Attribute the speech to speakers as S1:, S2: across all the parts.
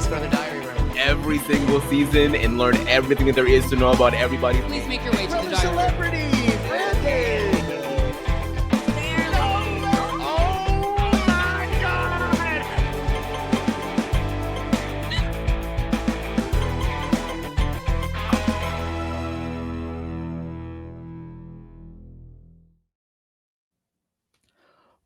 S1: Please go to the diary room.
S2: Every single season and learn everything that there is to know about everybody.
S1: Please make your way to the diary room.
S3: Celebrity, Brandon.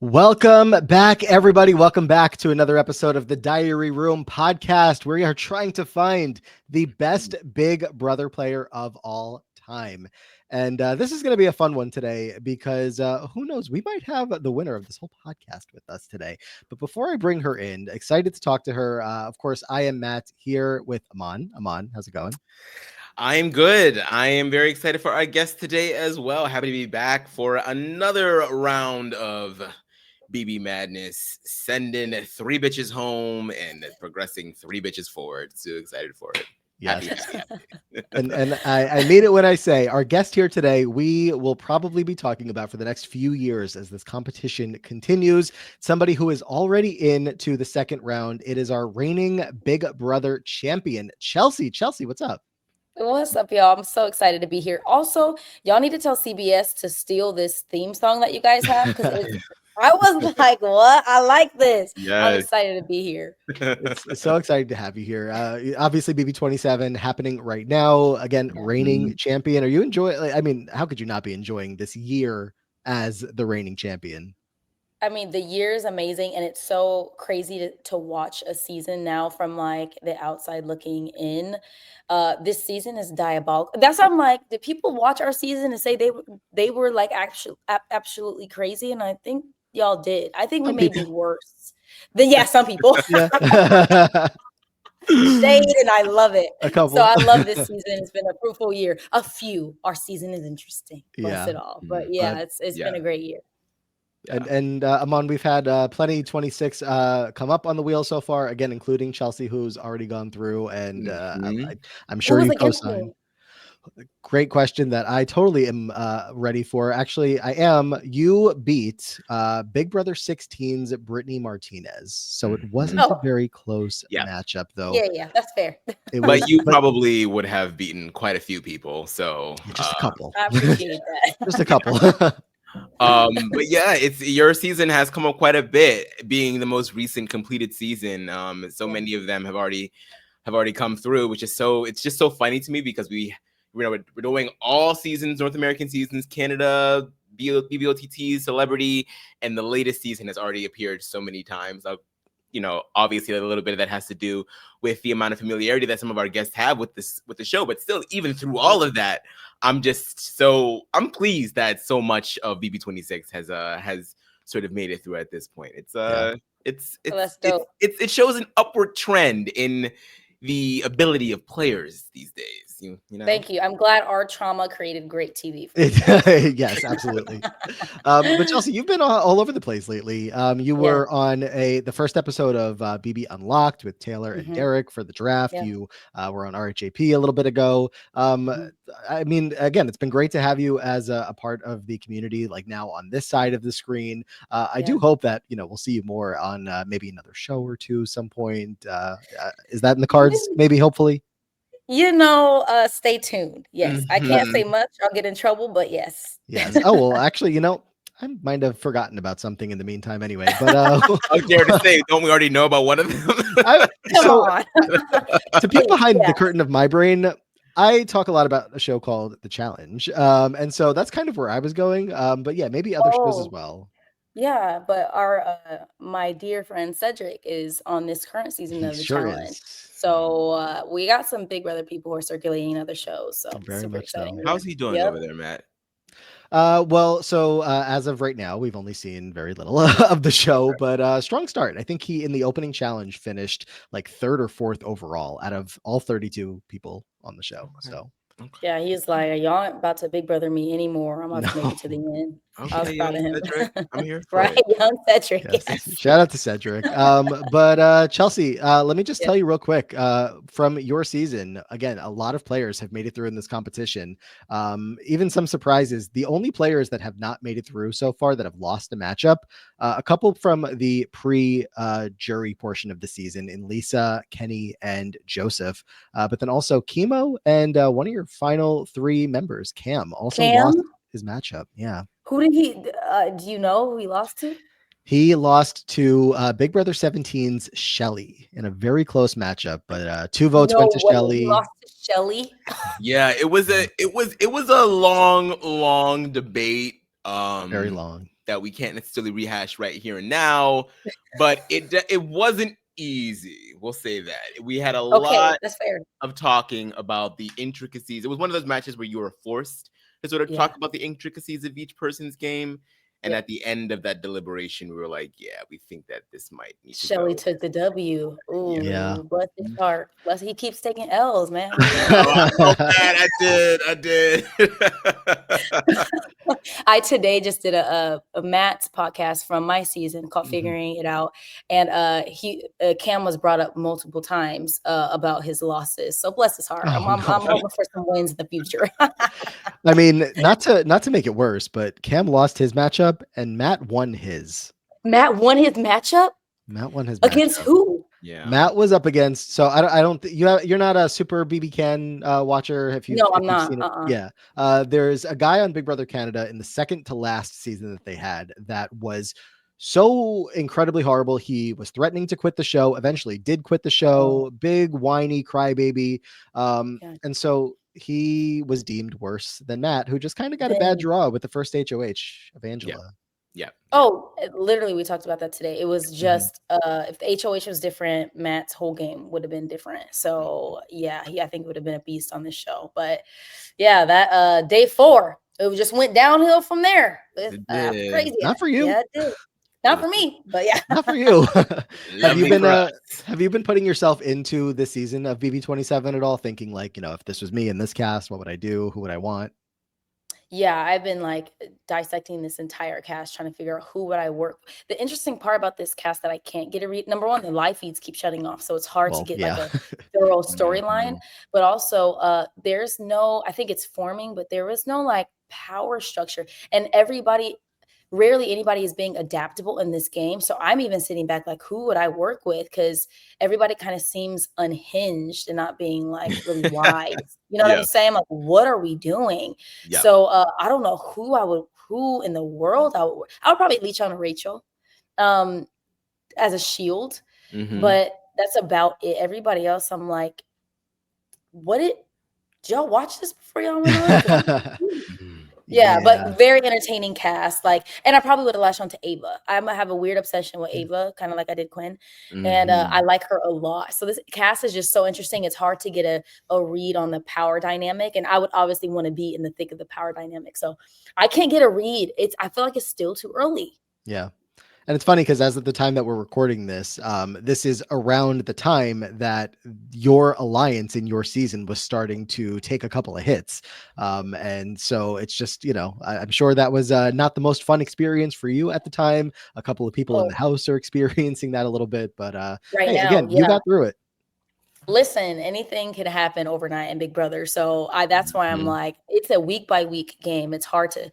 S3: Welcome back, everybody. Welcome back to another episode of the Diary Room podcast. We are trying to find the best Big Brother player of all time. And this is going to be a fun one today because who knows, we might have the winner of this whole podcast with us today. But before I bring her in, excited to talk to her. Of course, I am Matt here with Aman. Aman, how's it going?
S2: I am good. I am very excited for our guest today as well. Happy to be back for another round of BB Madness, sending 3 bitches home and progressing 3 bitches forward. So excited for it.
S3: Yes. and I mean it when I say our guest here today, we will probably be talking about for the next few years as this competition continues. Somebody who is already into the second round. It is our reigning Big Brother champion, Chelsie. Chelsie, what's up?
S4: What's up, y'all? I'm so excited to be here. Also, y'all need to tell CBS to steal this theme song that you guys have because I was like, what? I like this. Yes. I'm excited to be here.
S3: It's so excited to have you here. Obviously, BB27 happening right now. Again, reigning champion. Are you enjoying? I mean, how could you not be enjoying this year as the reigning champion?
S4: I mean, the year is amazing, and it's so crazy to watch a season now from like the outside looking in. This season is diabolical. That's why I'm like, did people watch our season and say they were like actually absolutely crazy? And I think y'all did. I think we may be worse than some people. Shade, and I love it. So I love this season. It's been a fruitful year. Our season is interesting. Bless it all. But it's been a great year.
S3: And Aman, we've had plenty 26 come up on the wheel so far, again, including Chelsie, who's already gone through, and I'm sure you co-signed. Great question that I totally am ready for. Actually, I am. You beat Big Brother 16's Brittany Martinez, so it wasn't a very close matchup, though.
S4: Yeah, that's fair.
S2: But you probably would have beaten quite a few people, so
S3: just a couple.
S4: I appreciate that.
S3: Just a couple.
S2: But yeah, it's your season has come up quite a bit, being the most recent completed season. So many of them have already come through, which is it's just so funny to me because we're doing all seasons, North American seasons, Canada, BBOTTs, Celebrity, and the latest season has already appeared so many times. Obviously a little bit of that has to do with the amount of familiarity that some of our guests have with the show, but still, even through all of that, I'm pleased that so much of BB26 has sort of made it through at this point. It shows an upward trend in the ability of players these days. You know?
S4: Thank you. I'm glad our trauma created great TV.
S3: Yes, absolutely. But Chelsie, you've been all over the place lately. You were on the first episode of BB Unlocked with Taylor and Derek for the draft. You were on RHAP a little bit ago. I mean, again, it's been great to have you as a part of the community, like now on this side of the screen. I do hope that, we'll see you more on maybe another show or two some point. Is that in the cards? Maybe, hopefully.
S4: Stay tuned. Yes. I can't say much. I'll get in trouble, but yes.
S3: Yes. Oh, well, actually, I might have forgotten about something in the meantime anyway, but I
S2: dare to say, don't we already know about one of them?
S4: Come on.
S3: To peek behind the curtain of my brain, I talk a lot about a show called The Challenge. And so that's kind of where I was going. But yeah, maybe other shows as well.
S4: Yeah, but my dear friend Cedric is on this current season of The Challenge. So we got some Big Brother people who are circulating other shows. So
S3: very much
S4: exciting.
S2: How's he doing over there, Matt?
S3: As of right now, we've only seen very little of the show, but strong start. I think he in the opening challenge finished like 3rd or 4th overall out of all 32 people on the show. So
S4: yeah, he's like, y'all aren't about to Big Brother me anymore. I'm about to make it to the end. I was
S2: Okay,
S4: proud of
S2: young
S4: him.
S2: Cedric, I'm here for
S4: Right,
S2: it.
S4: young Cedric.
S3: Yes.
S4: Yes.
S3: Shout out to Cedric. But Chelsie, let me just tell you real quick, from your season, again, a lot of players have made it through in this competition. Even some surprises. The only players that have not made it through so far that have lost a matchup, a couple from the pre-jury portion of the season in Lisa, Kenny, and Joseph. But then also Chemo and one of your final 3 members, Cam, also lost
S4: Cam,
S3: his matchup. Yeah.
S4: who did he? Do you know who he lost to?
S3: He lost to Big Brother 17's Shelly in a very close matchup, but 2 votes went
S4: No
S3: to
S4: way, he
S3: Shelly.
S4: lost to Shelly.
S2: Yeah, it was a long debate.
S3: Very long.
S2: That we can't necessarily rehash right here and now, but it wasn't easy. We'll say that. We had a
S4: Okay,
S2: lot
S4: that's fair.
S2: of talking about the intricacies. It was one of those matches where you were forced to sort of talk about the intricacies of each person's game. And at the end of that deliberation, we were like, yeah, we think that this might need to
S4: Shelly
S2: go.
S4: took the W. Ooh,
S3: Yeah.
S4: bless his heart. Bless, he keeps taking L's, man.
S2: I felt bad. I did.
S4: I today just did a Matt's podcast from my season called Figuring It Out, and Cam was brought up multiple times about his losses. So bless his heart. I'm hoping for some wins in the future.
S3: I mean, not to make it worse, but Cam lost his matchup and Matt won his.
S4: Matt won his matchup?
S3: Matt won his
S4: against
S3: matchup.
S4: Who?
S2: Yeah,
S3: Matt was up against. So I don't. You're not a super BB Can watcher.
S4: No, I'm not.
S3: Seen it. Yeah. There's a guy on Big Brother Canada in the second to last season that they had that was so incredibly horrible. He was threatening to quit the show. Eventually, did quit the show. Big whiny crybaby. And so he was deemed worse than Matt, who just kind of got a bad draw with the first HOH of Angela.
S2: Yeah.
S4: Oh, literally, we talked about that today. It was just if the HOH was different, Matt's whole game would have been different. So yeah, I think it would have been a beast on this show. But yeah, that day 4, it just went downhill from there. Crazy.
S3: Not for you.
S4: Yeah, it did. Not for me, but yeah.
S3: Not for you. Have you been putting yourself into this season of BB27 at all, thinking like, if this was me in this cast, what would I do? Who would I want?
S4: Yeah, I've been like dissecting this entire cast, trying to figure out who would I work. The interesting part about this cast that I can't get a read. Number one, the live feeds keep shutting off, so it's hard to get like a thorough storyline. But also, there's no. I think it's forming, but there is no like power structure, and rarely anybody is being adaptable in this game. So I'm even sitting back like, who would I work with? Because everybody kind of seems unhinged and not being like really wise. You know what I'm saying? Like, what are we doing? Yeah. So I don't know who in the world I would probably leech on Rachel as a shield. But that's about it. Everybody else, I'm like, did y'all watch this before y'all went on? Yeah, but very entertaining cast. Like, and I probably would have latched on to Ava. I have a weird obsession with Ava, kind of like I did Quinn, and I like her a lot. So this cast is just so interesting. It's hard to get a read on the power dynamic, and I would obviously want to be in the thick of the power dynamic. So I can't get a read. I feel like it's still too early.
S3: Yeah. And it's funny because as of the time that we're recording this, this is around the time that your alliance in your season was starting to take a couple of hits. And so it's just, I'm sure that was not the most fun experience for you at the time. A couple of people in the house are experiencing that a little bit, but you got through it.
S4: Listen, anything can happen overnight in Big Brother. So that's why I'm like, it's a week by week game. It's hard to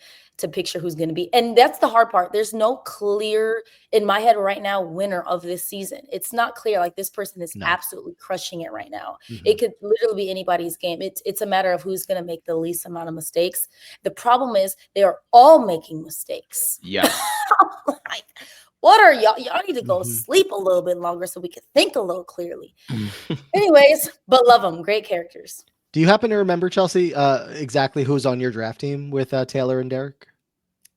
S4: picture who's going to be. And that's the hard part. There's no clear, in my head right now, winner of this season. It's not clear. Like, this person is absolutely crushing it right now. It could literally be anybody's game. It's a matter of who's going to make the least amount of mistakes. The problem is they are all making mistakes.
S2: Yeah.
S4: Like, what are y'all? Y'all need to go sleep a little bit longer so we can think a little clearly. Anyways, but love them. Great characters.
S3: Do you happen to remember, Chelsie, exactly who's on your draft team with Taylor and Derek?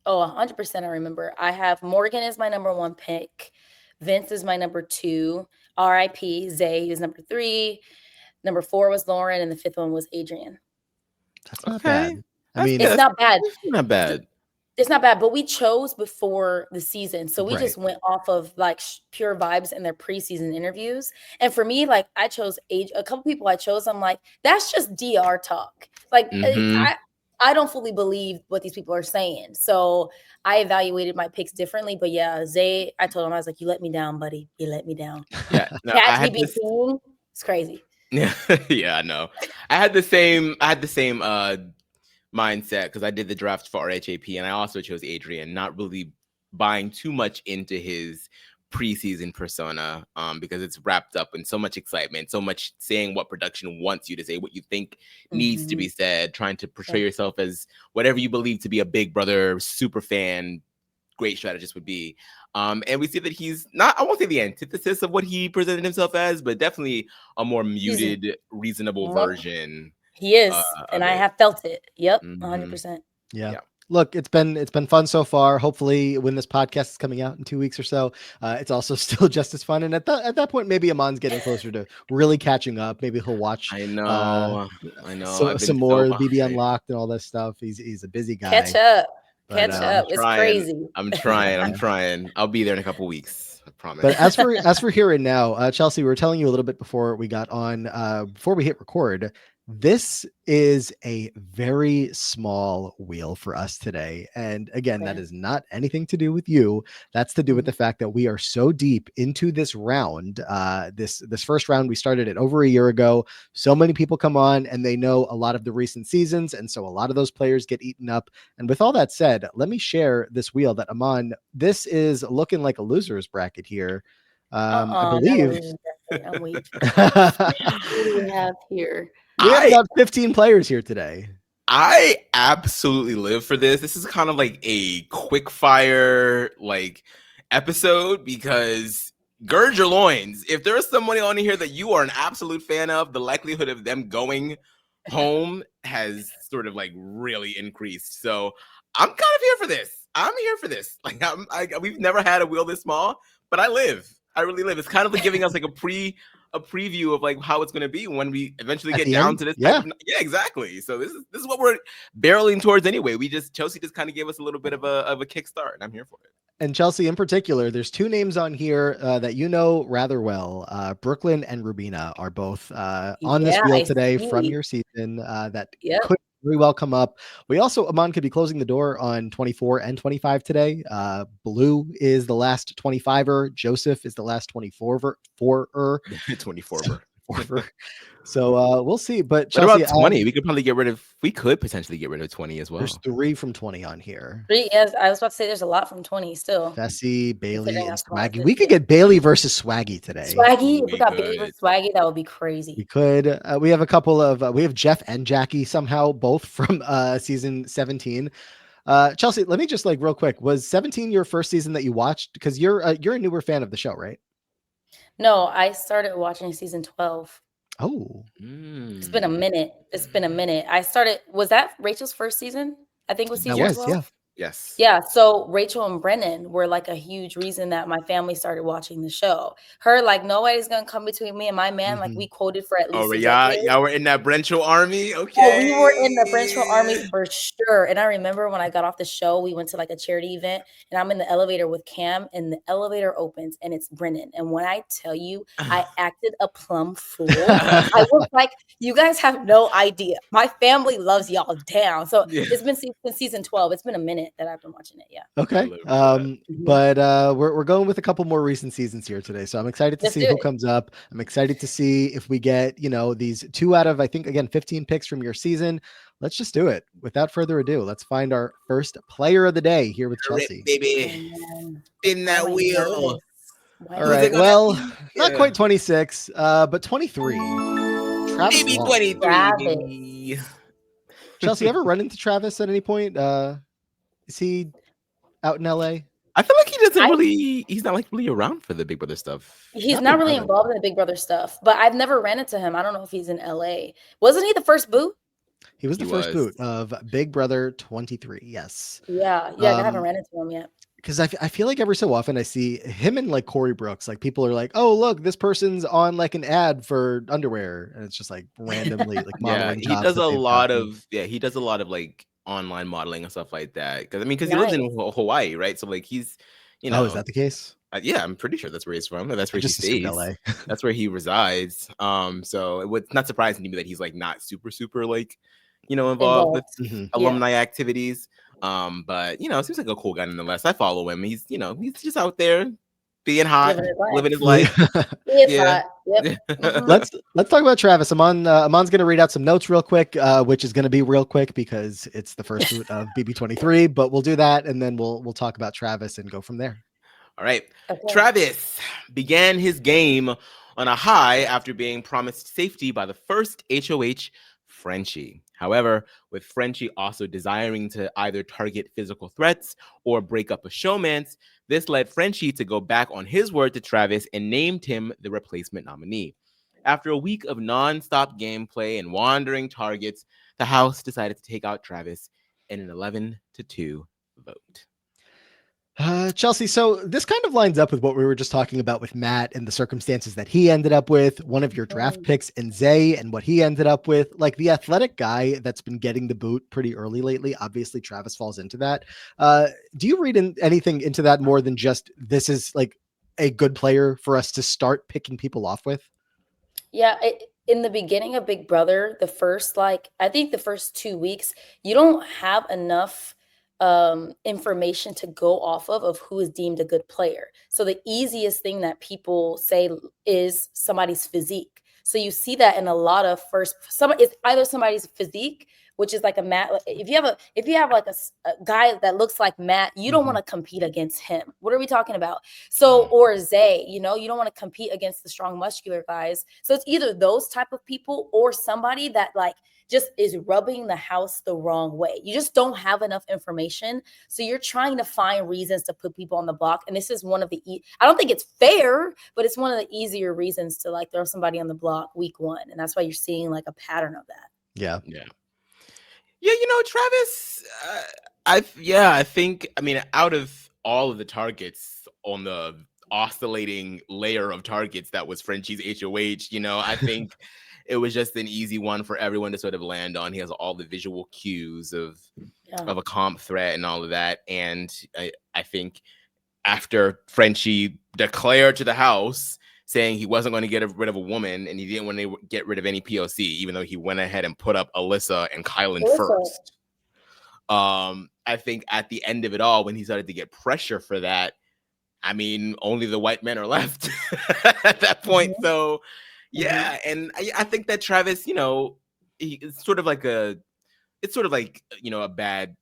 S4: Oh, 100% I remember. I have Morgan as my number 1 pick. Vince is my number 2. R.I.P. Zay is number 3. Number 4 was Lauren, and the 5th one was Adrian.
S3: That's not bad. I mean,
S4: it's not bad.
S2: Not bad.
S4: It's not bad, but we chose before the season. So we just went off of like pure vibes in their preseason interviews. And for me, like, I chose a couple people I chose. I'm like, that's just DR talk. Like, I don't fully believe what these people are saying. So I evaluated my picks differently. But yeah, Zay, I told him, I was like, you let me down, buddy. You let me down.
S2: Yeah, no,
S4: Cat GB King, it's crazy.
S2: Yeah, yeah, I know. I had the same mindset because I did the draft for RHAP and I also chose Adrian, not really buying too much into his preseason persona because it's wrapped up in so much excitement, so much saying what production wants you to say, what you think needs to be said, trying to portray yourself as whatever you believe to be a Big Brother super fan, great strategist would be. And we see that he's not, I won't say the antithesis of what he presented himself as, but definitely a more muted, reasonable version.
S4: He is, and I have felt it. Yep, 100%.
S3: Yeah. Look, it's been fun so far. Hopefully, when this podcast is coming out in 2 weeks or so, it's also still just as fun. And at that point, maybe Amon's getting closer to really catching up. Maybe he'll watch.
S2: I know.
S3: Some more BB Unlocked and all this stuff. He's a busy guy.
S4: Catch up. It's crazy.
S2: I'm trying. I'll be there in a couple weeks. I promise.
S3: But as for here and now, Chelsie, we were telling you a little bit before we got on, before we hit record. This is a very small wheel for us today. And again, that is not anything to do with you. That's to do with the fact that we are so deep into this round. This first round, we started it over a year ago. So many people come on and they know a lot of the recent seasons. And so a lot of those players get eaten up. And with all that said, let me share this wheel that I'm on. This is looking like a loser's bracket here. I believe.
S4: What do we have here?
S3: We have about 15 players here today.
S2: I absolutely live for this. This is kind of like a quick fire episode because gird your loins. If there's somebody on here that you are an absolute fan of, the likelihood of them going home has sort of really increased. So I'm kind of here for this. I'm here for this. We've never had a wheel this small, but I live. I really live. It's kind of like giving us a preview of how it's going to be when we eventually get down to this. Yeah, exactly. So this is what we're barreling towards anyway. Chelsie just kind of gave us a little bit of a kickstart, and I'm here for it.
S3: And Chelsie in particular, there's two names on here that you know rather well. Brooklyn and Rubina are both on this wheel today from your season that could very well come up. We also, Amon could be closing the door on 24 and 25 today. Blue is the last 25er. Joseph is the last 24er. 24er. So we'll see. But Chelsie,
S2: what about 20? We could potentially get rid of 20 as well.
S3: There's 3 from 20 on here.
S4: 3, yes. I was about to say there's a lot from 20 still.
S3: Fessy, Bailey, and Swaggy. We could get Bailey versus Swaggy today.
S4: Swaggy? If we got Bailey versus Swaggy, that would be crazy.
S3: We could. We have a couple of, we have Jeff and Jackie somehow, both from season 17. Chelsie, let me just real quick. Was 17 your first season that you watched? Because you're a newer fan of the show, right?
S4: No, I started watching season 12.
S3: Oh,
S4: It's been a minute. Was that Rachel's first season? I think it was season 12.
S3: Yeah.
S2: Yes.
S4: Yeah. So Rachel and Brennan were a huge reason that my family started watching the show. Her nobody's gonna come between me and my man. We quoted for at least.
S2: Oh yeah, we're in that Brencho army. Okay.
S4: Oh, we were in the Brencho army for sure. And I remember when I got off the show, we went to a charity event, and I'm in the elevator with Cam, and the elevator opens, and it's Brennan. And when I tell you, I acted a plum fool. I was like, you guys have no idea. My family loves y'all down. So it's been season 12. It's been a minute that I've been watching it. Yeah.
S3: Okay. But we're going with a couple more recent seasons here today. So I'm excited to see who comes up. I'm excited to see if we get, these 2 out of, I think, again, 15 picks from your season. Let's just do it. Without further ado, let's find our first player of the day here with Chelsie.
S2: Baby. In that wheel.
S3: All right. Well, not quite 26, but 23. Travis
S2: Maybe 23.
S3: Chelsie, ever run into Travis at any point? Is he out in LA?
S2: I feel like he doesn't he's not really around for the Big Brother stuff.
S4: He's not really involved in the Big Brother stuff, but I've never ran into him. I don't know if he's in LA. Wasn't he the first boot?
S3: He was the first boot of Big Brother 23. Yes.
S4: Yeah. I haven't ran into him yet.
S3: Because I feel like every so often I see him and Corey Brooks. People are like, oh, look, this person's on an ad for underwear. And it's just randomly modeling.
S2: He does a lot of online modeling and stuff like that. Because he lives in Hawaii, right? So he's,
S3: Oh, is that the case?
S2: Yeah, I'm pretty sure that's where he's from. That's where he stays.
S3: LA.
S2: That's where he resides. So it's not surprising to me that he's not super involved with alumni
S4: Yeah.
S2: activities. But it seems like a cool guy nonetheless. I follow him. He's just out there being hot, living his life.
S4: It's
S2: Yeah.
S4: hot. Yep.
S3: Let's talk about Travis. Amon's going to read out some notes real quick, which is going to be real quick because it's the first boot of BB23. But we'll do that, and then we'll talk about Travis and go from there.
S2: All right.
S4: Okay.
S2: Travis began his game on a high after being promised safety by the first HOH, Frenchie. However, with Frenchie also desiring to either target physical threats or break up a showmance, this led Frenchie to go back on his word to Travis and named him the replacement nominee. After a week of non-stop gameplay and wandering targets, the House decided to take out Travis in an 11-2 vote.
S3: Chelsie, so this kind of lines up with what we were just talking about with Matt and the circumstances that he ended up with, one of your draft picks in Zay and what he ended up with, like the athletic guy that's been getting the boot pretty early lately. Obviously, Travis falls into that. Do you read anything into that more than just this is like a good player for us to start picking people off with?
S4: Yeah. In the beginning of Big Brother, I think the first 2 weeks, you don't have enough information to go off of who is deemed a good player. So the easiest thing that people say is somebody's physique. So you see that in a lot of it's either somebody's physique, which is like a Matt. If you have like a guy that looks like Matt, you don't want to compete against him. What are we talking about? So, or Zay, you don't want to compete against the strong muscular guys. So it's either those type of people or somebody that like just is rubbing the house the wrong way. You just don't have enough information. So you're trying to find reasons to put people on the block. And this is one of the, I don't think it's fair, but it's one of the easier reasons to like throw somebody on the block week one. And that's why you're seeing like a pattern of that.
S3: Yeah.
S2: Yeah, Travis, I think, out of all of the targets on the oscillating layer of targets that was Frenchie's HOH, I think it was just an easy one for everyone to sort of land on. He has all the visual cues of a comp threat and all of that. And I think after Frenchie declared to the House saying he wasn't going to get rid of a woman and he didn't want to get rid of any POC, even though he went ahead and put up Alyssa and Kylan first. I think at the end of it all, when he started to get pressure for that, only the white men are left at that point. So, yeah. And I think that Travis, it's sort of like a bad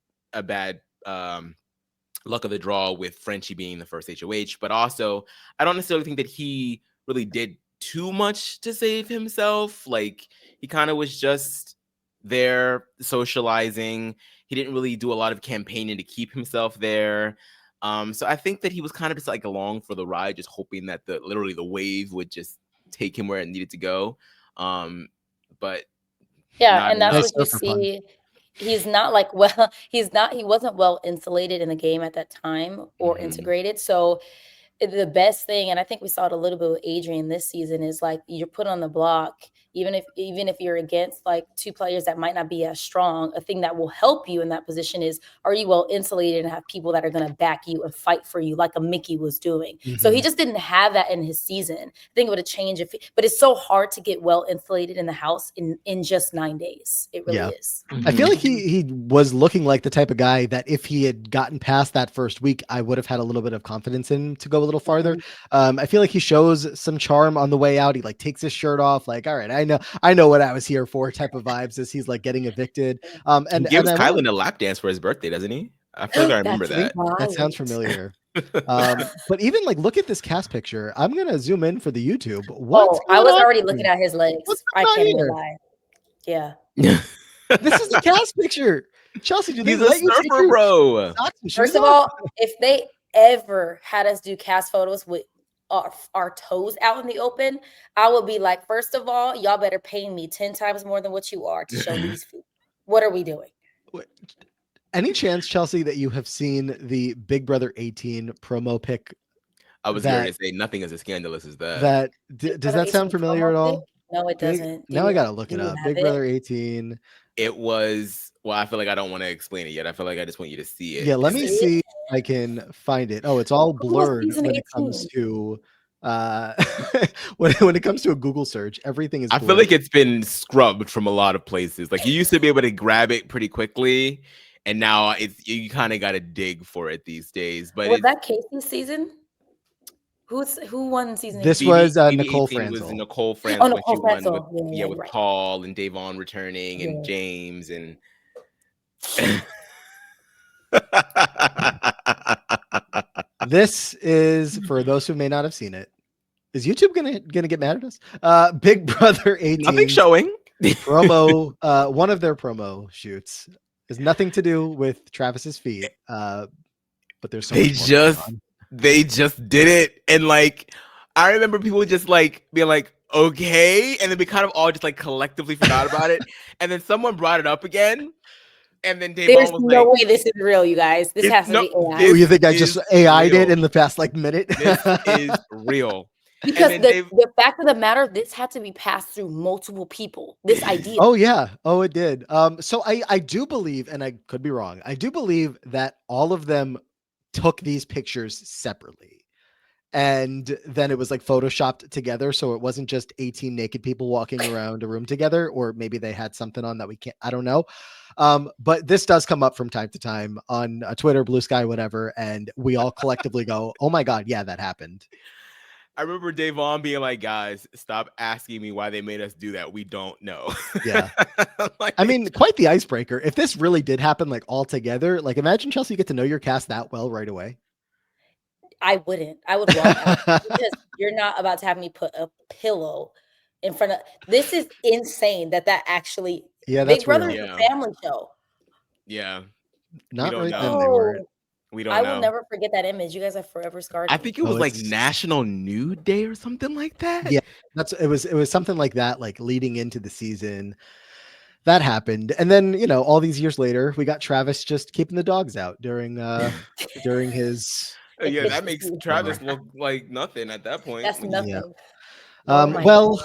S2: luck of the draw with Frenchie being the first HOH, but also I don't necessarily think that he really did too much to save himself. Like he kind of was just there socializing. He didn't really do a lot of campaigning to keep himself there. So I think that he was kind of just like along for the ride, just hoping that literally the wave would just take him where it needed to go. But
S4: yeah, and that's what you see. He's not like, he wasn't well insulated in the game at that time or integrated. So the best thing, and I think we saw it a little bit with Adrian this season, is like you're put on the block, even if you're against like two players that might not be as strong. A thing that will help you in that position is, are you well insulated and have people that are going to back you and fight for you like a Mickey was doing? So he just didn't have that in his season. I think it would have changed but it's so hard to get well insulated in the House in just 9 days. It really is.
S3: I feel like he was looking like the type of guy that if he had gotten past that first week, I would have had a little bit of confidence in him to go a little farther. I feel like he shows some charm on the way out. He like takes his shirt off, like, all right, I know what I was here for type of vibes as he's like getting evicted.
S2: And gives Kylan a lap dance for his birthday, doesn't he? I feel like I remember that.
S3: That sounds familiar. But even like, look at this cast picture. I'm gonna zoom in for the YouTube.
S4: I was already looking at his legs. I can't even lie. Yeah.
S3: This is the cast picture. Chelsie, do they
S2: He's
S3: let
S2: a
S3: you take
S2: surfer,
S3: your
S2: bro.
S4: First of all, if they ever had us do cast photos with our toes out in the open, I would be like, first of all, y'all better pay me 10 times more than what you are to show these feet. What are we doing?
S3: Any chance, Chelsie, that you have seen the Big Brother 18 promo pic?
S2: I was going to say nothing as scandalous as that.
S3: Does that sound familiar at all?
S4: No, it doesn't.
S3: Now I got to look it up. Big Brother 18.
S2: It was, well, I feel like I don't want to explain it yet. I feel like I just want you to see it.
S3: Yeah, let me see if I can find it. Oh, it's all blurred when it comes to when it comes to a Google search, everything is
S2: I feel like it's been scrubbed from a lot of places. Like you used to be able to grab it pretty quickly, and now it's you kind of got to dig for it these days. But
S4: was that Casey's season? Who won season?
S3: This
S4: 8?
S3: was
S2: BB
S3: Nicole
S2: 18 was
S3: Franzel.
S2: Nicole Franzel.
S4: Oh,
S2: when
S4: Nicole
S2: she won
S4: Franzel.
S2: with
S4: You're right.
S2: Paul and Davon returning and
S4: Yeah.
S2: James and.
S3: This is for those who may not have seen it. Is YouTube gonna get mad at us? Big Brother 18.
S2: Nothing showing.
S3: Promo. One of their promo shoots has nothing to do with Travis's feet. But there's so much more going on.
S2: They just did it, and like I remember people just like being like, okay, and then we kind of all just like collectively forgot about it, and then someone brought it up again. And then
S4: There's
S2: was
S4: no
S2: like,
S4: way this is real, you guys. This has to be AI.
S3: You think I just AI'd it in the past like minute?
S2: This is real.
S4: Because the fact of the matter, this had to be passed through multiple people. This idea.
S3: Oh yeah. Oh, it did. So I do believe, and I could be wrong, I do believe that all of them took these pictures separately. And then it was like photoshopped together. So it wasn't just 18 naked people walking around a room together, or maybe they had something on that we can't, I don't know. But this does come up from time to time on Twitter, Blue Sky, whatever. And we all collectively go, oh my God, yeah, that happened.
S2: I remember Davon being like, guys, stop asking me why they made us do that. We don't know.
S3: Yeah. Like, I mean, quite the icebreaker. If this really did happen, like all together, like imagine Chelsie, you get to know your cast that well right away.
S4: I wouldn't. I would walk out because you're not about to have me put a pillow in front of. This is insane that actually.
S3: Yeah, that's
S4: Big Brother
S3: real.
S4: is a family show.
S2: Yeah,
S3: not right
S2: know.
S3: then. They weren't.
S2: We don't know.
S4: I will never forget that image. You guys are forever scarred.
S2: I think it was like National Nude Day or something like that.
S3: Yeah, it was something like that, like leading into the season. That happened. And then, you know, all these years later, we got Travis just keeping the dogs out during his
S2: yeah, that makes Travis look like nothing at that point.
S4: That's nothing.
S3: Yeah.
S4: God.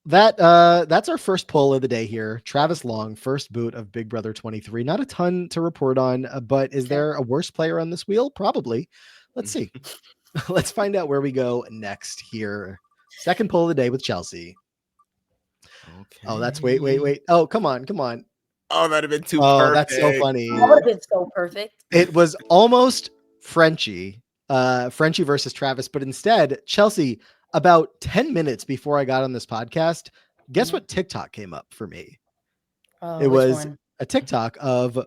S3: That's our first poll of the day here. Travis Long, first boot of Big Brother 23. Not a ton to report on, but is there a worse player on this wheel? Probably. Let's see. Let's find out where we go next here. Second poll of the day with Chelsie.
S2: Okay.
S3: Oh, that's wait. Oh, come on.
S2: Oh, that'd have been too
S3: perfect.
S2: Oh,
S3: that's so funny.
S4: That would have been so perfect.
S3: It was almost Frenchie versus Travis, but instead, Chelsie, about 10 minutes before I got on this podcast, guess what TikTok came up for me? It was a TikTok of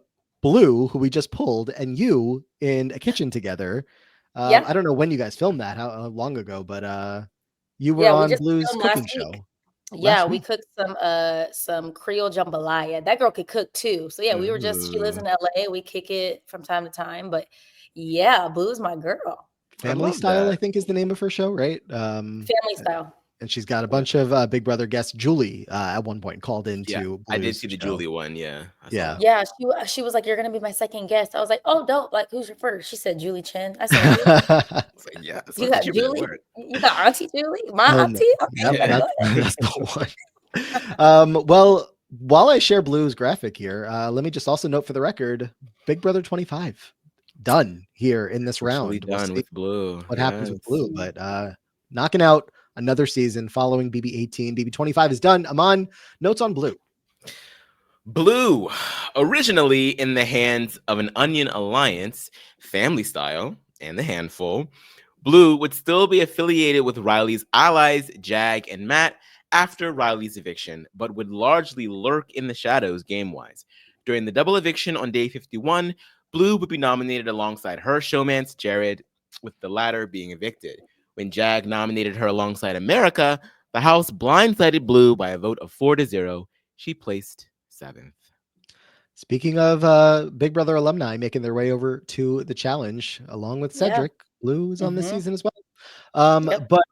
S3: Blue, who we just pulled, and you in a kitchen together. I don't know when you guys filmed that, how long ago, but you were on Blue's cooking show.
S4: Yeah, we cooked some Creole jambalaya. That girl could cook too. So yeah, we were she lives in LA. We kick it from time to time, but yeah, Blue's my girl.
S3: Family Style, I think, is the name of her show, right?
S4: Family Style.
S3: And she's got a bunch of Big Brother guests. Julie at one point called into.
S2: Yeah,
S3: Blue's
S2: I did see the
S3: show.
S2: Julie one. Yeah.
S4: Yeah. She was like, "You're gonna be my second guest." I was like, "Oh, dope! Like, who's your first?" She said, "Julie Chen." I said, Julie.
S2: Like, "Yeah,
S4: you got Julie. You got Auntie Julie, my auntie." Okay,
S3: that's the one. Well, while I share Blue's graphic here, let me just also note for the record: Big Brother 25 done here in this round.
S2: Done with Blue.
S3: What happens with Blue? But knocking out another season following BB18. BB25 is done. Aman, notes on Blue.
S2: Blue, originally in the hands of an Onion Alliance, Family Style, and The Handful, Blue would still be affiliated with Riley's allies, Jag and Matt, after Riley's eviction, but would largely lurk in the shadows game-wise. During the double eviction on day 51, Blue would be nominated alongside her showmance, Jared, with the latter being evicted. When Jag nominated her alongside America, the house blindsided Blue by a vote of 4-0. She placed 7th.
S3: Speaking of Big Brother alumni making their way over to the challenge, along with Cedric, Blue is on this season as well. But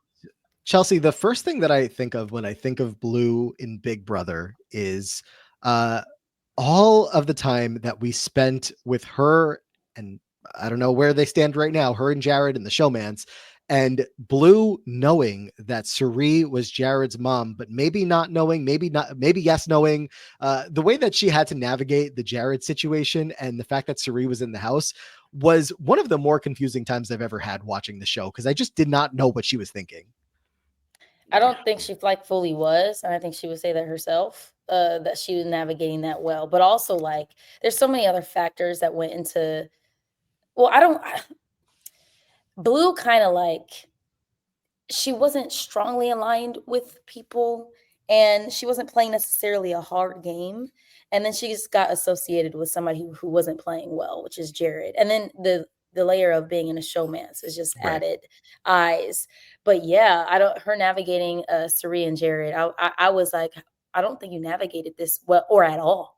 S3: Chelsie, the first thing that I think of when I think of Blue in Big Brother is all of the time that we spent with her, and I don't know where they stand right now, her and Jared and the showmans, and Blue knowing that Cirie was Jared's mom, but maybe not knowing, maybe yes knowing, the way that she had to navigate the Jared situation and the fact that Cirie was in the house was one of the more confusing times I've ever had watching the show, because I just did not know what she was thinking.
S4: I don't think she like fully was, and I think she would say that herself, that she was navigating that well. But also, like, there's so many other factors that went into. Well, Blue kind of like she wasn't strongly aligned with people, and she wasn't playing necessarily a hard game. And then she just got associated with somebody who wasn't playing well, which is Jared. And then the layer of being in a showmance is just
S2: Right.
S4: added eyes. But yeah, I don't her navigating Sari and Jared. I was like, I don't think you navigated this well or at all.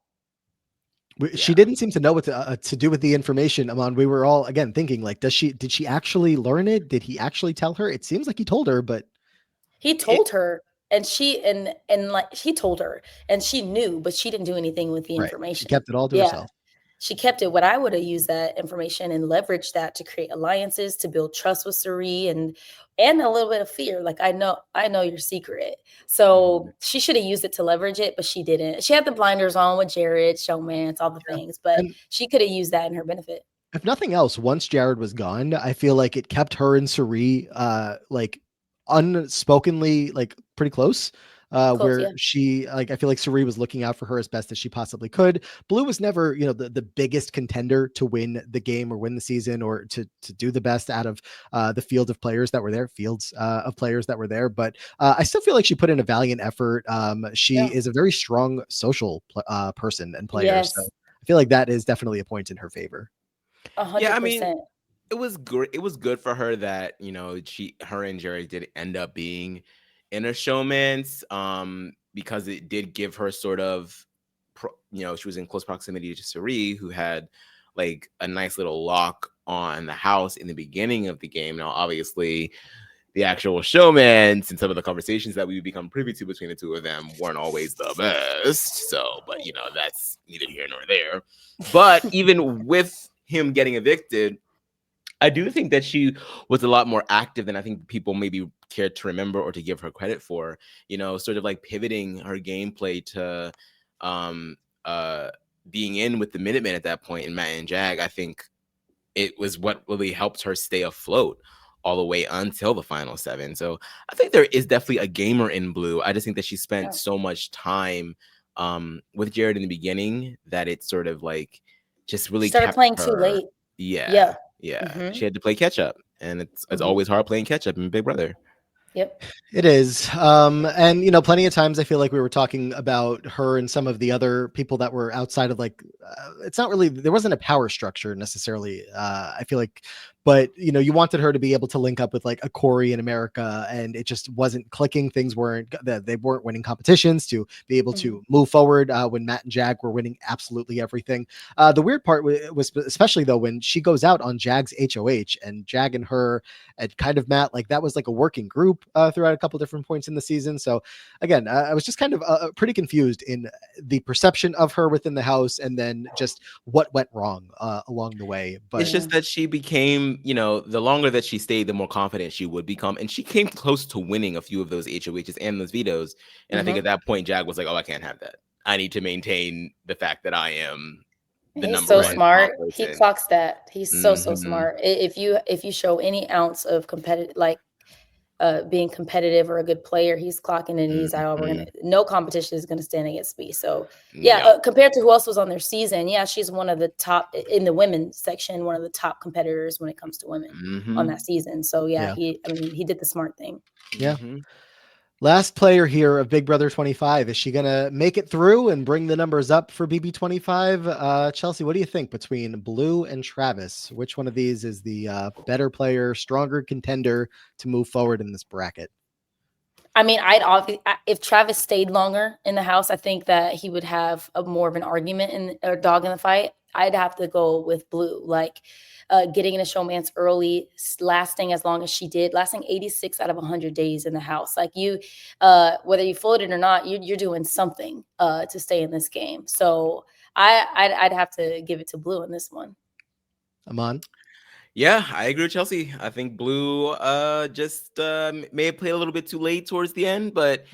S3: She didn't seem to know what to do with the information, Amon. We were all again thinking like, did she actually learn it? Did he actually tell her? It seems like he told her, but
S4: He told her, and she and like he told her, and she knew, but she didn't do anything with the
S3: right. She
S4: information.
S3: kept it all to
S4: Yeah,
S3: herself.
S4: she kept it. What I would have used that information and leveraged that to create alliances, to build trust with Sari, and a little bit of fear. Like I know your secret. So she should have used it to leverage it, but she didn't. She had the blinders on with Jared, showmance, all the things, but
S3: And
S4: she could have used that in her benefit.
S3: if nothing else, once Jared was gone, I feel like it kept her and Sari like unspokenly like pretty close.
S4: Close,
S3: Where
S4: yeah.
S3: she like I feel like Sari was looking out for her as best as she possibly could. Blue was never, the biggest contender to win the game or win the season or to do the best out of the fields of players that were there. But I still feel like she put in a valiant effort. She
S4: Yeah.
S3: is a very strong social person and player.
S4: Yes.
S3: So I feel like that is definitely a point in her favor.
S4: 100%.
S2: Yeah, I mean, it was great. It was good for her that her and Jerry did end up being in a showmance, because it did give her sort of, she was in close proximity to Sari, who had like a nice little lock on the house in the beginning of the game. Now, obviously, the actual showmance and some of the conversations that we become privy to between the two of them weren't always the best. So, but that's neither here nor there. But even with him getting evicted, I do think that she was a lot more active than I think people maybe cared to remember or to give her credit for, sort of like pivoting her gameplay to being in with the Minutemen at that point in Matt and Jag. I think it was what really helped her stay afloat all the way until the final 7. So I think there is definitely a gamer in Blue. I just think that she spent so much time with Jared in the beginning that it sort of like just really
S4: started
S2: kept
S4: playing
S2: her.
S4: too late.
S2: Yeah.
S4: Mhm.
S2: She had to play catch up, and it's always hard playing catch up in Big Brother.
S4: Yep.
S3: It is. And plenty of times I feel like we were talking about her and some of the other people that were outside of like, it's not really, there wasn't a power structure necessarily. I feel like, but you wanted her to be able to link up with like a Corey in America, and it just wasn't clicking. Things weren't, they weren't winning competitions to be able to move forward when Matt and Jag were winning absolutely everything. The weird part was especially though, when she goes out on Jag's HOH and Jag and her and kind of Matt, like that was like a working group throughout a couple different points in the season. So again, I was just kind of pretty confused in the perception of her within the house, and then just what went wrong along the way. But
S2: it's just that she became, the longer that she stayed, the more confident she would become, and she came close to winning a few of those HOHs and those vetoes. And I think at that point, Jag was like, "Oh, I can't have that. I need to maintain the fact that I am the
S4: He's
S2: number
S4: so
S2: one
S4: smart.
S2: top
S4: He
S2: person."
S4: clocks that. He's so smart. If you show any ounce of competitive, like being competitive or a good player, he's clocking it. And he's like, oh, no competition is gonna stand against me. So yeah, compared to who else was on their season, yeah, she's one of the top in the women's section, one of the top competitors when it comes to women on that season. So yeah, he did the smart thing.
S3: Yeah. Last player here of Big Brother 25. Is she going to make it through and bring the numbers up for BB25? Chelsie, what do you think between Blue and Travis? Which one of these is the better player, stronger contender to move forward in this bracket?
S4: I mean, if Travis stayed longer in the house, I think that he would have more of an argument or dog in the fight. I'd have to go with Blue, like getting in a showmance early, lasting as long as she did, lasting 86 out of 100 days in the house. Like whether you floated or not, you're doing something to stay in this game. So I'd have to give it to Blue in this one.
S3: Amon?
S2: Yeah, I agree with Chelsie. I think Blue just may have played a little bit too late towards the end, but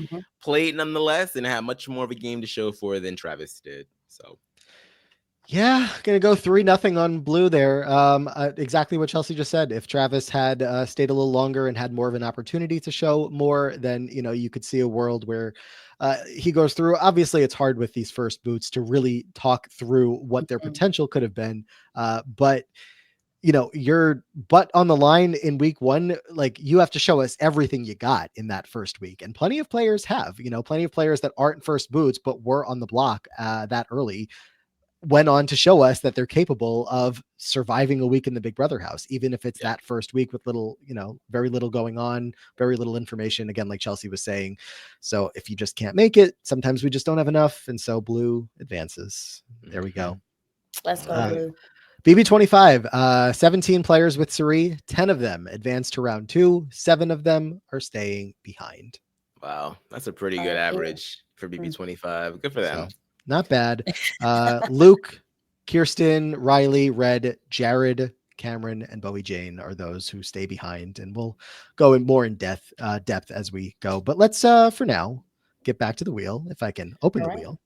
S2: played nonetheless and had much more of a game to show for than Travis did. So
S3: Yeah, gonna go 3-0 on blue there. Exactly what Chelsie just said. If Travis had stayed a little longer and had more of an opportunity to show more, then you could see a world where he goes through. Obviously, it's hard with these first boots to really talk through what their potential could have been. But your butt on the line in week one, like you have to show us everything you got in that first week. And plenty of players have, plenty of players that aren't first boots, but were on the block that early went on to show us that they're capable of surviving a week in the Big Brother house, even if it's that first week with little, very little going on, very little information. Again, like Chelsie was saying. So if you just can't make it, sometimes we just don't have enough. And so blue advances. There we go.
S4: Let's go blue.
S3: BB25, 17 players with Suri, 10 of them advanced to round 2, 7 of them are staying behind.
S2: Wow, that's a pretty good average for BB25. Good for them.
S3: So, not bad. Luke, Kirsten, Riley, Red, Jared, Cameron, and Bowie Jane are those who stay behind, and we'll go in more in depth as we go. But let's, for now, get back to the wheel, if I can open the wheel,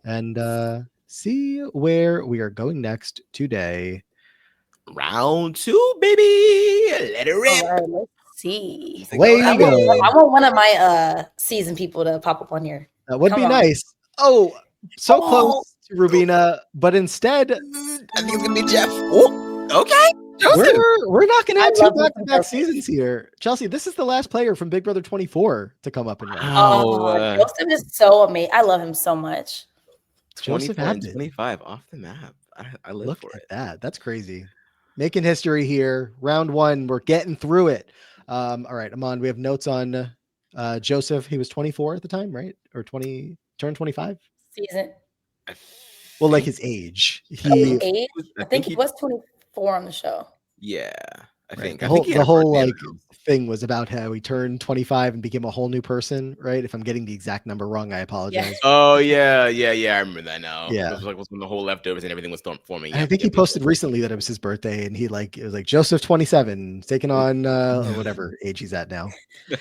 S3: and see where we are going next today.
S2: Round 2, baby. Let it rip.
S4: All right, let's see.
S3: Way you go.
S4: I want one of my season people to pop up on here.
S3: That would be nice. Oh, so close to Rubina, but instead,
S2: I think it's gonna be Jeff. Oh, okay. Joseph.
S3: We're knocking out 2 back-to-back seasons here. Chelsie, this is the last player from Big Brother 24 to come up and run.
S4: Joseph is so amazing. I love him so much.
S3: Joseph
S2: 25 off the map. I live for it.
S3: That. That's crazy. Making history here. Round 1. We're getting through it. All right, Amon, we have notes on Joseph. He was 24 at the time, right? Or turned 25?
S4: Season.
S3: Well, like his age.
S4: I think he was 24 on the show.
S2: Yeah, I think.
S3: The whole like thing was about how he turned 25 and became a whole new person, right? If I'm getting the exact number wrong, I apologize.
S2: Yeah. Oh yeah. I remember that now.
S3: Yeah,
S2: it was like when the whole leftovers and everything was forming.
S3: I think he posted recently that it was his birthday, and it was like Joseph 27 taking on whatever age he's at now.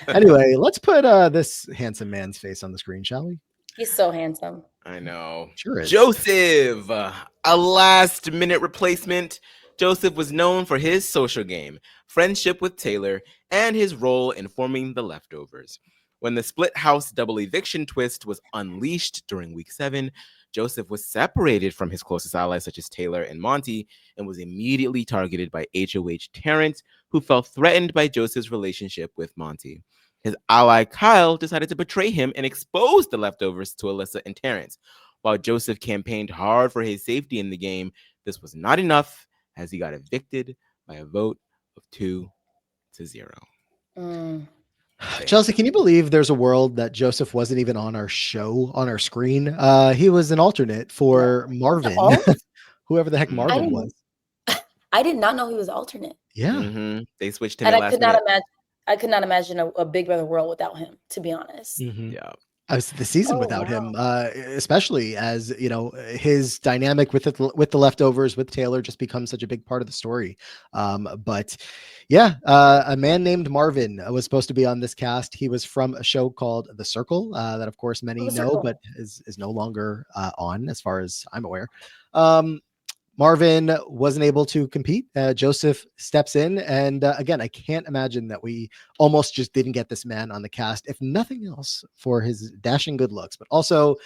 S3: Anyway, let's put this handsome man's face on the screen, shall we?
S4: He's so handsome.
S2: I know.
S3: Sure is.
S2: Joseph, a last-minute replacement. Joseph was known for his social game, friendship with Taylor, and his role in forming the leftovers. When the split house double eviction twist was unleashed during week 7, Joseph was separated from his closest allies such as Taylor and Monty and was immediately targeted by HOH Terrence, who felt threatened by Joseph's relationship with Monty. His ally Kyle decided to betray him and expose the leftovers to Alyssa and Terrence. While Joseph campaigned hard for his safety in the game, this was not enough as he got evicted by a vote of 2-0.
S3: Chelsie, can you believe there's a world that Joseph wasn't even on our show, on our screen? He was an alternate for Marvin, whoever the heck Marvin was.
S4: I did not know he was alternate.
S3: Yeah.
S2: They switched him.
S4: And I could not imagine a Big Brother world without him, to be honest.
S2: Yeah.
S3: The season without him, especially as his dynamic with the leftovers with Taylor just becomes such a big part of the story. But yeah, a man named Marvin was supposed to be on this cast. He was from a show called The Circle, that of course many know, but is no longer on, as far as I'm aware. Marvin wasn't able to compete. Joseph steps in. And again, I can't imagine that we almost just didn't get this man on the cast, if nothing else for his dashing good looks, but also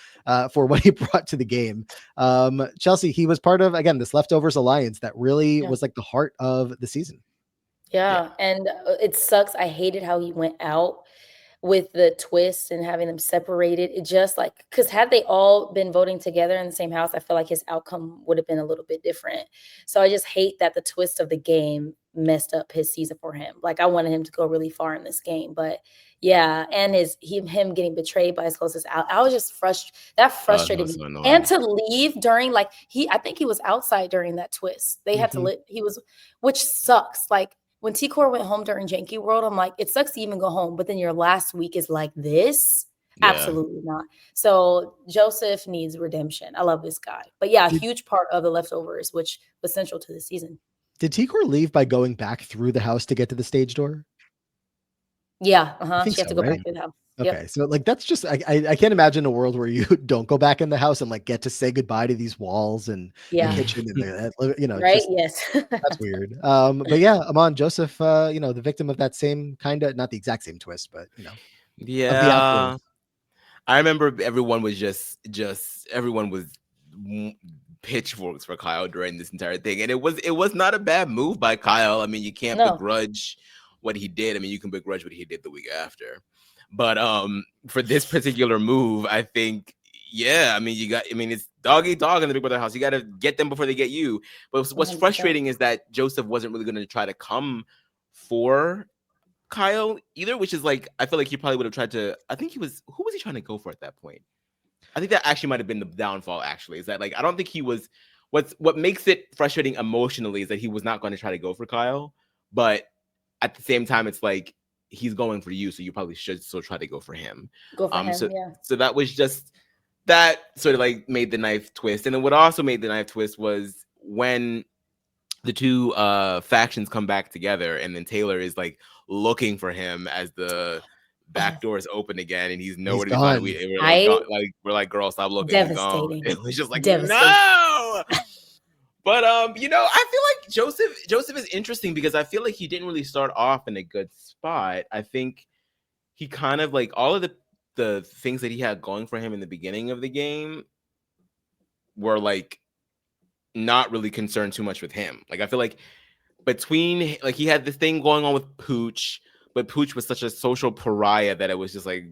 S3: for what he brought to the game. Chelsie, he was part of, again, this Leftovers Alliance that really was like the heart of the season.
S4: Yeah. And it sucks. I hated how he went out with the twist and having them separated. It just like, because had they all been voting together in the same house, I feel like his outcome would have been a little bit different. So I just hate that the twist of the game messed up his season for him. Like I wanted him to go really far in this game, but yeah. And him getting betrayed by his closest out. I was just frustrated. That frustrated me. So and to leave during I think he was outside during that twist. They had to live. Which sucks. Like, when T-Core went home during Janky World, I'm like, it sucks to even go home, but then your last week is like this? Yeah. Absolutely not. So Joseph needs redemption. I love this guy. But yeah, a huge part of the Leftovers, which was central to the season.
S3: Did T-Core leave by going back through the house to get to the stage door?
S4: Yeah. She had to go back through the house.
S3: Okay, so like that's just I can't imagine a world where you don't go back in the house and like get to say goodbye to these walls and the kitchen and
S4: Right.
S3: just
S4: Yes.
S3: that's weird. But yeah, Amon Joseph, the victim of that same kind of not the exact same twist, but of the after.
S2: Yeah. I remember everyone was everyone was pitchforks for Kyle during this entire thing, and it was not a bad move by Kyle. I mean, you can't begrudge what he did. I mean, you can begrudge what he did the week after, but for this particular move, I think I mean it's dog eat dog in the Big Brother house. You got to get them before they get you. But what's
S4: 100%.
S2: frustrating is that Joseph wasn't really going to try to come for Kyle either, which is like I feel like he probably would have tried to. I think who was he trying to go for at that point? I think that actually might have been the downfall. Actually, is that like I don't think he was. What makes it frustrating emotionally is that he was not going to try to go for Kyle, but at the same time, it's like he's going for you, so you probably should still try to go for him.
S4: Go for him.
S2: So that was just that sort of like made the knife twist, and then what also made the knife twist was when the two factions come back together, and then Taylor is like looking for him as the back door is open again, and he's nowhere to be found. We're like, girl, stop looking.
S4: Devastating.
S2: It was just like, no. But I feel like Joseph is interesting because I feel like he didn't really start off in a good spot. I think he kind of like all of the things that he had going for him in the beginning of the game were like not really concerned too much with him. Like I feel like between like he had this thing going on with Pooch, but Pooch was such a social pariah that it was just like,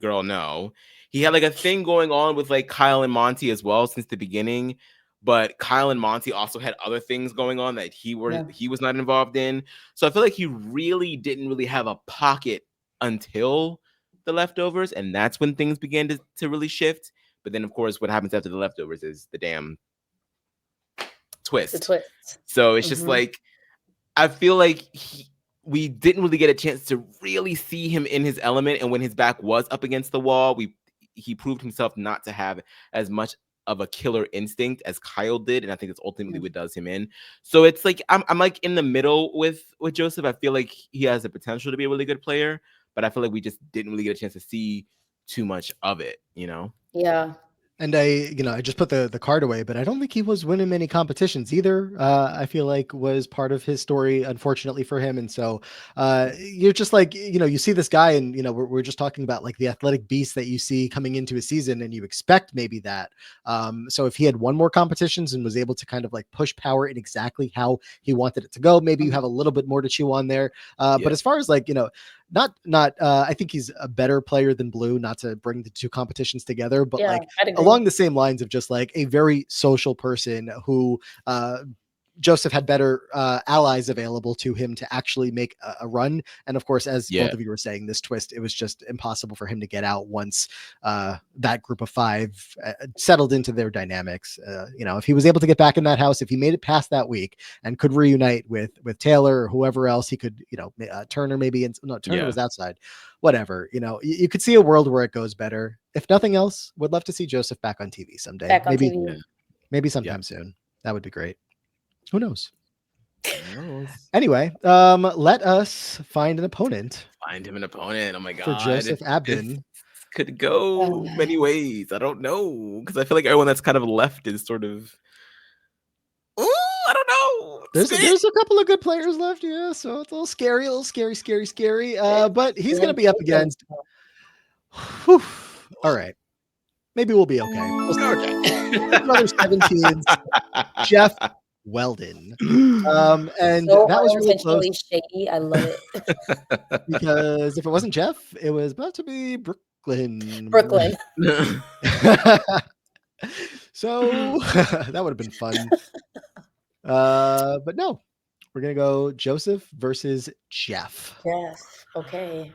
S2: girl, no. He had like a thing going on with like Kyle and Monty as well since the beginning, but Kyle and Monty also had other things going on that he was not involved in. So I feel like he really didn't really have a pocket until the leftovers, and that's when things began to really shift. But then of course what happens after the leftovers is the damn twist.
S4: The twist.
S2: So it's just like I feel like we didn't really get a chance to really see him in his element, and when his back was up against the wall, he proved himself not to have as much of a killer instinct as Kyle did, and I think that's ultimately what does him in. So it's like I'm like in the middle with Joseph. I feel like he has the potential to be a really good player, but I feel like we just didn't really get a chance to see too much of it,
S4: Yeah.
S3: And I just put the card away, but I don't think he was winning many competitions either. I feel like was part of his story, unfortunately for him. And so you're just like, you see this guy and, we're just talking about like the athletic beast that you see coming into a season and you expect maybe that. So if he had won more competitions and was able to kind of like push power in exactly how he wanted it to go, maybe you have a little bit more to chew on there. But as far as like, I think he's a better player than Blue, not to bring the two competitions together, but like along the same lines of just like a very social person who Joseph had better allies available to him to actually make a run. And of course, as both of you were saying, this twist, it was just impossible for him to get out once that group of five settled into their dynamics. If he was able to get back in that house, if he made it past that week and could reunite with Taylor or whoever else he could, Turner maybe, Turner was outside, whatever, you could see a world where it goes better. If nothing else, would love to see Joseph back on TV someday. Maybe sometime soon. That would be great. Who knows? Anyway, let us find an opponent.
S2: Find him an opponent. Oh my god.
S3: For Joseph Abden.
S2: Could go many ways. I don't know. Because I feel like everyone that's kind of left is sort of I don't know.
S3: There's a couple of good players left, yeah. So it's a little scary. But he's gonna be up against all right. Maybe we'll be okay. We'll start another 17's Jeff Weldon. And
S4: so
S3: that was really close.
S4: Shady. I love it.
S3: Because if it wasn't Jeff, it was about to be Brooklyn. So that would have been fun. But no, we're gonna go Joseph versus Jeff.
S4: Yes. Okay.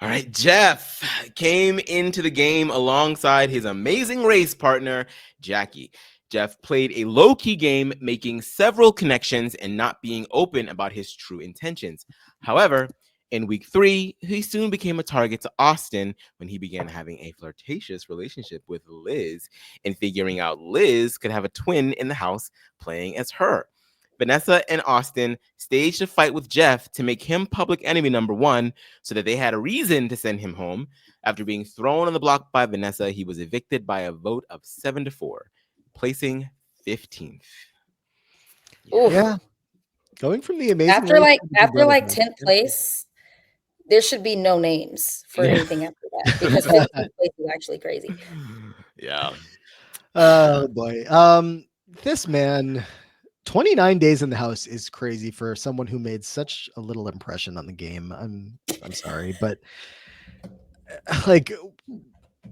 S2: All right, Jeff came into the game alongside his amazing race partner, Jackie. Jeff played a low-key game, making several connections and not being open about his true intentions. However, in week 3, he soon became a target to Austin when he began having a flirtatious relationship with Liz and figuring out Liz could have a twin in the house playing as her. Vanessa and Austin staged a fight with Jeff to make him public enemy number 1 so that they had a reason to send him home. After being thrown on the block by Vanessa, he was evicted by a vote of 7-4, placing 15th.
S3: Yeah. Going from the amazing
S4: after
S3: race
S4: after 10th place, there should be no names for anything after that, because 15th place is actually crazy.
S2: Yeah.
S3: Oh boy. This man, 29 days in the house is crazy for someone who made such a little impression on the game. I'm sorry, but like,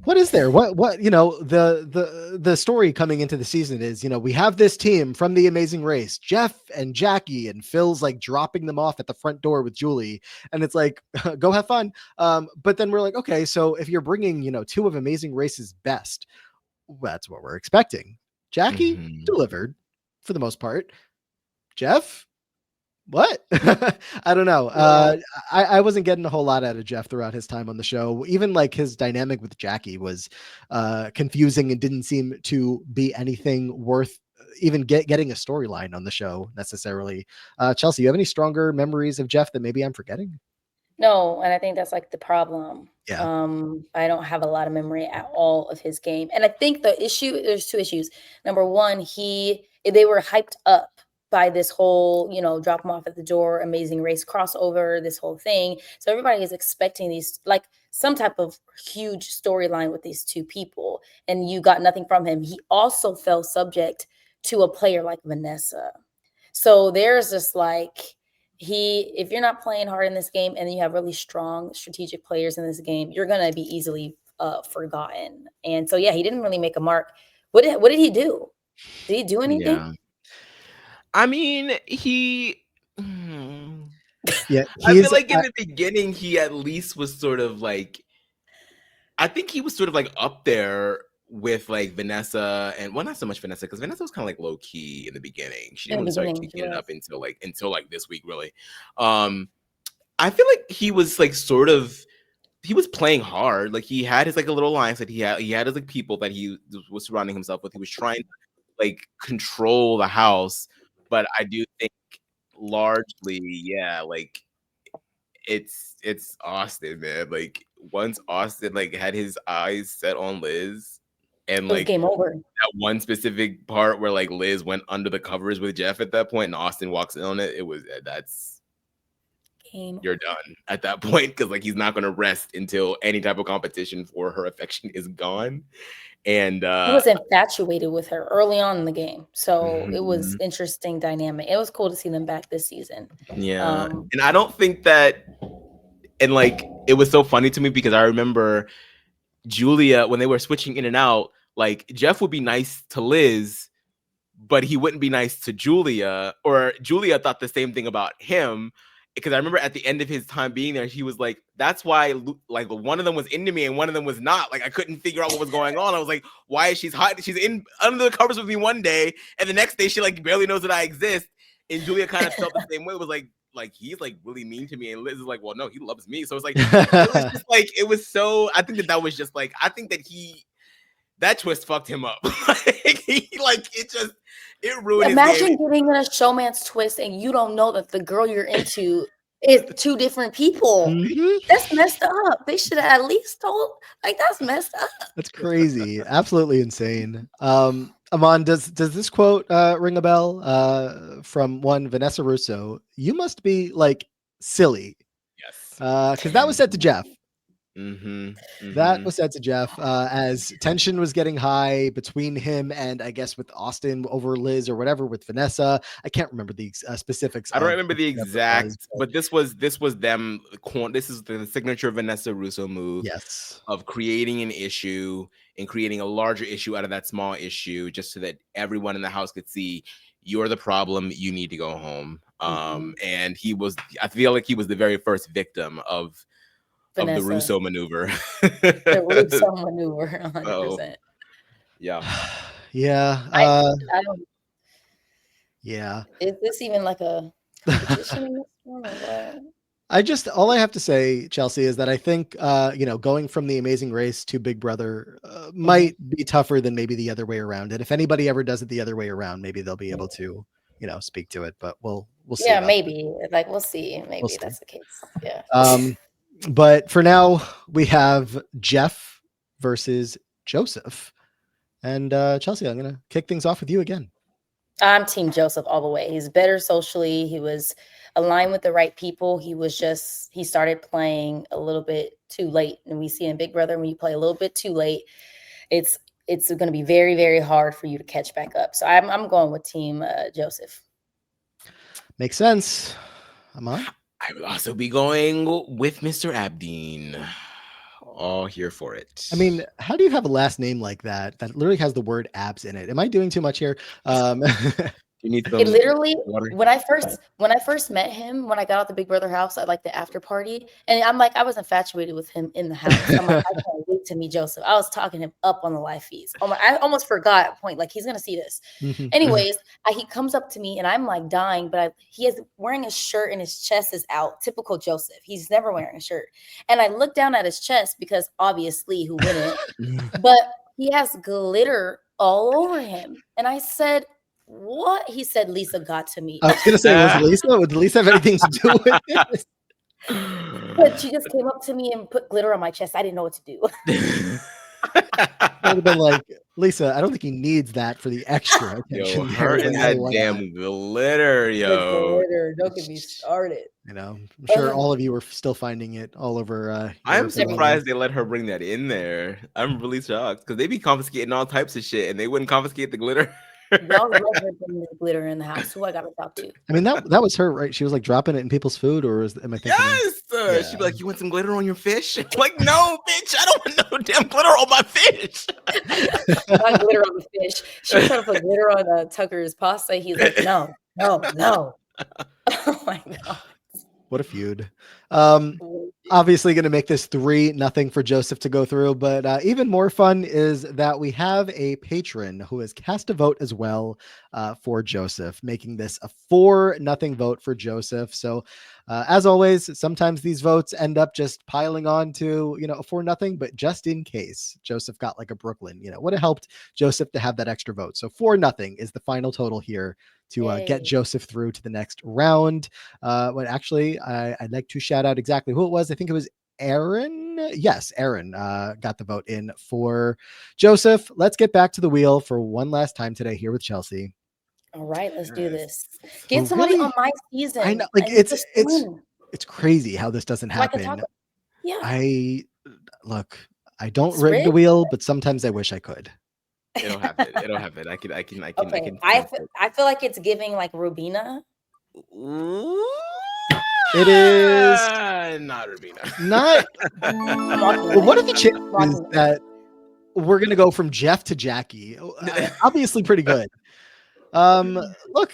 S3: what is there? What the story coming into the season is, we have this team from The Amazing Race, Jeff and Jackie, and Phil's like dropping them off at the front door with Julie, and it's like, go have fun. But then we're like, okay, so if you're bringing, 2 of Amazing Race's best, that's what we're expecting. Jackie delivered for the most part. Jeff, what? I don't know. I wasn't getting a whole lot out of Jeff throughout his time on the show. Even like his dynamic with Jackie was confusing and didn't seem to be anything worth even getting a storyline on the show necessarily. Chelsie, you have any stronger memories of Jeff that maybe I'm forgetting?
S4: No, and I think that's like the problem.
S3: Yeah.
S4: I don't have a lot of memory at all of his game. And I think there's 2 issues. Number one, they were hyped up by this whole, drop them off at the door, Amazing Race crossover, this whole thing. So everybody is expecting these, like, some type of huge storyline with these 2 people, and you got nothing from him. He also fell subject to a player like Vanessa. So there's just like, if you're not playing hard in this game and you have really strong strategic players in this game, you're going to be easily forgotten. And so, yeah, he didn't really make a mark. What did he do? Did he do anything?
S2: Yeah. I mean,
S3: yeah,
S2: I feel like in the beginning, he at least was sort of like, I think he was sort of like up there with like Vanessa, and well, not so much Vanessa, because Vanessa was kind of like low key in the beginning. She didn't really start kicking it up until like this week, really. I feel like he was like he was playing hard. Like he had his like a little alliance that he had his like people that he was surrounding himself with. He was trying to like control the house, but I do think largely, yeah, like it's Austin, man. Like once Austin like had his eyes set on Liz, and like
S4: game over.
S2: That one specific part where like Liz went under the covers with Jeff at that point, and Austin walks in on it. That's game. You're done at that point, because like he's not going to rest until any type of competition for her affection is gone. And he
S4: was infatuated with her early on in the game, so it was interesting dynamic. It was cool to see them back this season.
S2: Yeah, and I don't think that, and like it was so funny to me because I remember Julia, when they were switching in and out, like Jeff would be nice to Liz, but he wouldn't be nice to Julia, or Julia thought the same thing about him. Because I remember at the end of his time being there, he was like, that's why like one of them was into me and one of them was not. Like I couldn't figure out what was going on. I was like, why is she's hot? She's in under the covers with me one day, and the next day she like barely knows that I exist. And Julia kind of felt the same way. It was like he's like really mean to me, and Liz is like, well, no, he loves me. So it's like it was just like it was so. I think that was just like, I think that that twist fucked him up. It ruined
S4: Imagine
S2: his game.
S4: getting in a showman's twist and you don't know that the girl you're into is 2 different people. That's messed up. They should have at least told. Like, that's messed up.
S3: That's crazy. Absolutely insane. Aman, does this quote ring a bell from one Vanessa Russo? You must be like silly.
S2: Yes.
S3: Because that was said to Jeff. That was said to Jeff as tension was getting high between him and I guess with Austin over Liz or whatever with Vanessa. I can't remember the specifics.
S2: I don't remember the exact, but this was them. This is the signature Vanessa Russo move.
S3: Yes,
S2: of creating an issue and creating a larger issue out of that small issue, just so that everyone in the house could see you're the problem. You need to go home. And I feel like he was the very first victim of the Russo maneuver.
S4: The Russo maneuver, 100%.
S2: Yeah.
S3: Yeah.
S4: I don't.
S3: Yeah.
S4: Is this even like a competition in this one, or what?
S3: All I have to say, Chelsie, is that I think, going from The Amazing Race to Big Brother might be tougher than maybe the other way around. And if anybody ever does it the other way around, maybe they'll be able to, speak to it, but we'll see.
S4: Yeah, maybe. Like we'll see. Maybe
S3: see.
S4: that's the case. Yeah.
S3: But for now, we have Jeff versus Joseph. And Chelsie, I'm gonna kick things off with you again.
S4: I'm Team Joseph all the way. He's better socially. He was aligned with the right people. He started playing a little bit too late. And we see in Big Brother, when you play a little bit too late, it's going to be very, very hard for you to catch back up. So I'm going with Team Joseph.
S3: Makes sense. Aman?
S2: I will also be going with Mr. Abdeen. All here for it.
S3: I mean, how do you have a last name like that literally has the word abs in it? Am I doing too much here?
S2: You need
S4: It literally when I first met him, when I got out the Big Brother house at like the after party, and I was infatuated with him in the house. I'm like, I can't wait to meet Joseph. I was talking him up on the live feeds. I almost forgot at a point, like he's gonna see this. Anyways, he comes up to me and I'm like dying, but he is wearing a shirt and his chest is out. Typical Joseph. He's never wearing a shirt. And I look down at his chest because obviously who wouldn't? But he has glitter all over him. And I said, what? He said Lisa got to me.
S3: I was gonna say, was Lisa? Would Lisa have anything to do with it?
S4: But she just came up to me and put glitter on my chest. I didn't know what to do.
S3: I would have been like, Lisa, I don't think he needs that for the extra attention.
S2: Yo, her and that damn glitter, yo.
S4: Glitter, don't get me started.
S3: I'm sure all of you are still finding it all over.
S2: I'm surprised they let her bring that in there. I'm really shocked because they be confiscating all types of shit and they wouldn't confiscate the glitter.
S4: Y'all let her bring the glitter in the house. Who I gotta talk to?
S3: I mean, that was her, right? She was like dropping it in people's food, or am I thinking?
S2: Yes, she'd be like, "You want some glitter on your fish?" Like, no, bitch, I don't want no damn glitter on my fish.
S4: Not glitter on the fish. She was trying to put glitter on Tucker's pasta. He's like, no. Oh my god.
S3: What a feud. Obviously going to make this 3-0 for Joseph to go through, but even more fun is that we have a patron who has cast a vote as well for Joseph, making this a 4-0 vote for Joseph. So as always, sometimes these votes end up just piling on to, a 4-0, but just in case Joseph got like a Brooklyn, would have helped Joseph to have that extra vote. So 4-0 is the final total here to get Joseph through to the next round. But actually, I'd like to shout out exactly who it was. I think it was Aaron. Yes, Aaron got the vote in for Joseph. Let's get back to the wheel for one last time today here with Chelsie.
S4: All right, let's do this. Get somebody on my season.
S3: I know, like it's crazy how this doesn't happen. I don't rig the wheel, but sometimes I wish I could.
S2: It'll happen. I can.
S4: I feel like it's giving like Rubina.
S3: It is
S2: not Rubina.
S3: Not. Well, what are the chances that we're gonna go from Jeff to Jackie? Obviously, pretty good. Look,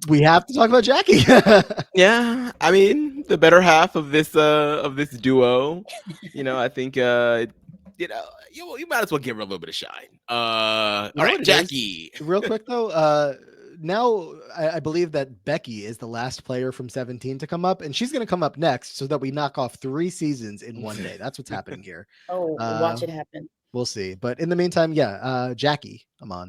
S3: we have to talk about Jackie.
S2: Yeah, I mean, the better half of this duo. I think you might as well give her a little bit of shine. All right, Jackie.
S3: Real quick though, now I believe that Becky is the last player from 17 to come up, and she's going to come up next so that we knock off 3 seasons in one day. That's what's happening here.
S4: Watch it happen.
S3: We'll see. But in the meantime, Jackie, Aman.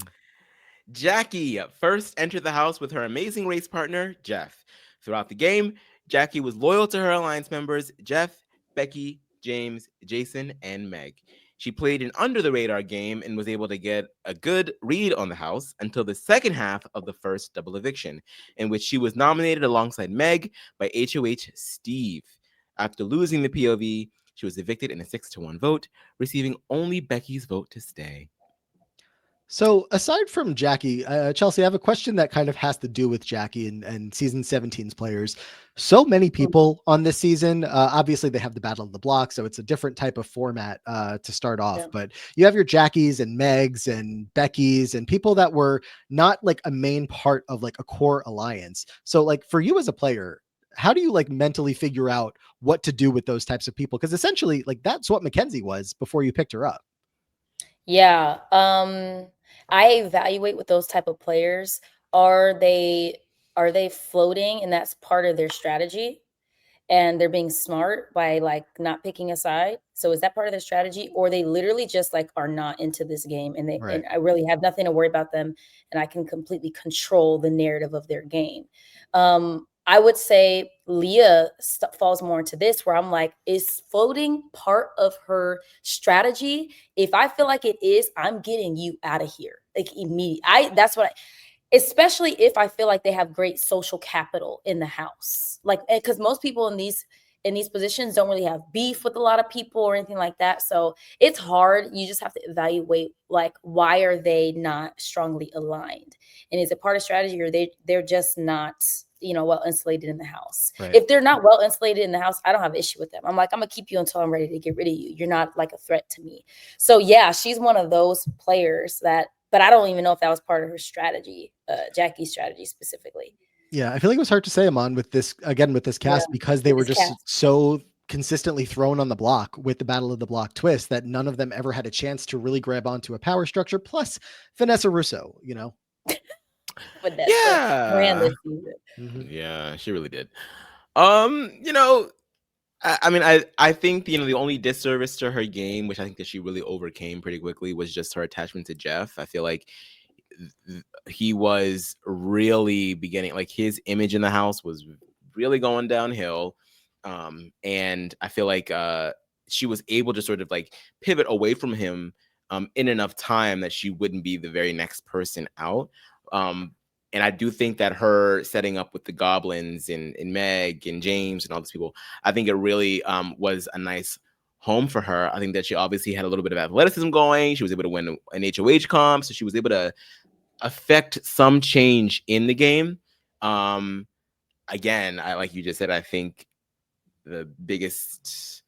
S2: Jackie first entered the house with her amazing race partner, Jeff. Throughout the game, Jackie was loyal to her alliance members, Jeff, Becky, James, Jason, and Meg. She played an under-the-radar game and was able to get a good read on the house until the second half of the first double eviction, in which she was nominated alongside Meg by HOH Steve. After losing the POV, she was evicted in a 6-1 vote, receiving only Becky's vote to stay.
S3: So aside from Jackie, Chelsie, I have a question that kind of has to do with Jackie and season 17's players. So many people on this season, obviously they have the battle of the block, so it's a different type of format to start off. Yeah. But you have your Jackies and Megs and Beckys and people that were not like a main part of like a core alliance. So like for you as a player, how do you like mentally figure out what to do with those types of people? Because essentially like that's what Mackenzie was before you picked her up.
S4: Yeah. I evaluate with those type of players. Are they floating and that's part of their strategy? and they're being smart by like not picking a side. So is that part of their strategy, or they literally just like are not into this game and and I really have nothing to worry about them, and I can completely control the narrative of their game? I would say Leah falls more into this, where I'm like, is floating part of her strategy? If I feel like it is, I'm getting you out of here like immediately. That's what especially if I feel like they have great social capital in the house. Like, because most people in these positions don't really have beef with a lot of people or anything like that. So it's hard. You just have to evaluate like, why are they not strongly aligned? And is it part of strategy, or they're just not, well insulated in the house? If they're not well insulated in the house, I don't have an issue with them. I'm like, I'm gonna keep you until I'm ready to get rid of you. You're not like a threat to me. So yeah, she's one of those players that, but I don't even know if that was part of her strategy, Jackie's strategy specifically.
S3: Yeah, I feel like it was hard to say, Amon, with this cast, because they were just so consistently thrown on the block with the Battle of the Block twist that none of them ever had a chance to really grab onto a power structure. Plus Vanessa Russo,
S2: Yeah. Yeah, she really did. I mean, I think the only disservice to her game, which I think that she really overcame pretty quickly, was just her attachment to Jeff. I feel like he was really beginning, like his image in the house was really going downhill, and I feel like she was able to sort of like pivot away from him in enough time that she wouldn't be the very next person out. And I do think that her setting up with the goblins and Meg and James and all these people, I think it really was a nice home for her. I think that she obviously had a little bit of athleticism going. She was able to win an HOH comp, so she was able to affect some change in the game. Again, like you just said, I think the biggest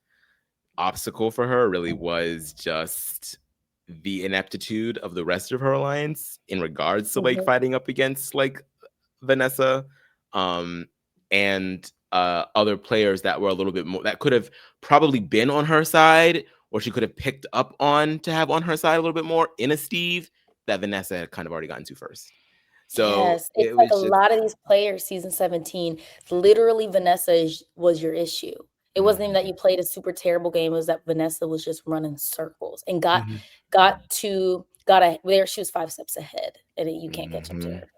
S2: obstacle for her really was just the ineptitude of the rest of her alliance in regards to like fighting up against like Vanessa and other players that were a little bit more, that could have probably been on her side, or she could have picked up on to have on her side a little bit more in a Steve that Vanessa had kind of already gotten to first. So
S4: yes, it's like a lot of these players, season 17, literally Vanessa was your issue. It wasn't even that you played a super terrible game. It was that Vanessa was just running circles and got there. She was 5 steps ahead, and you can't catch up to her.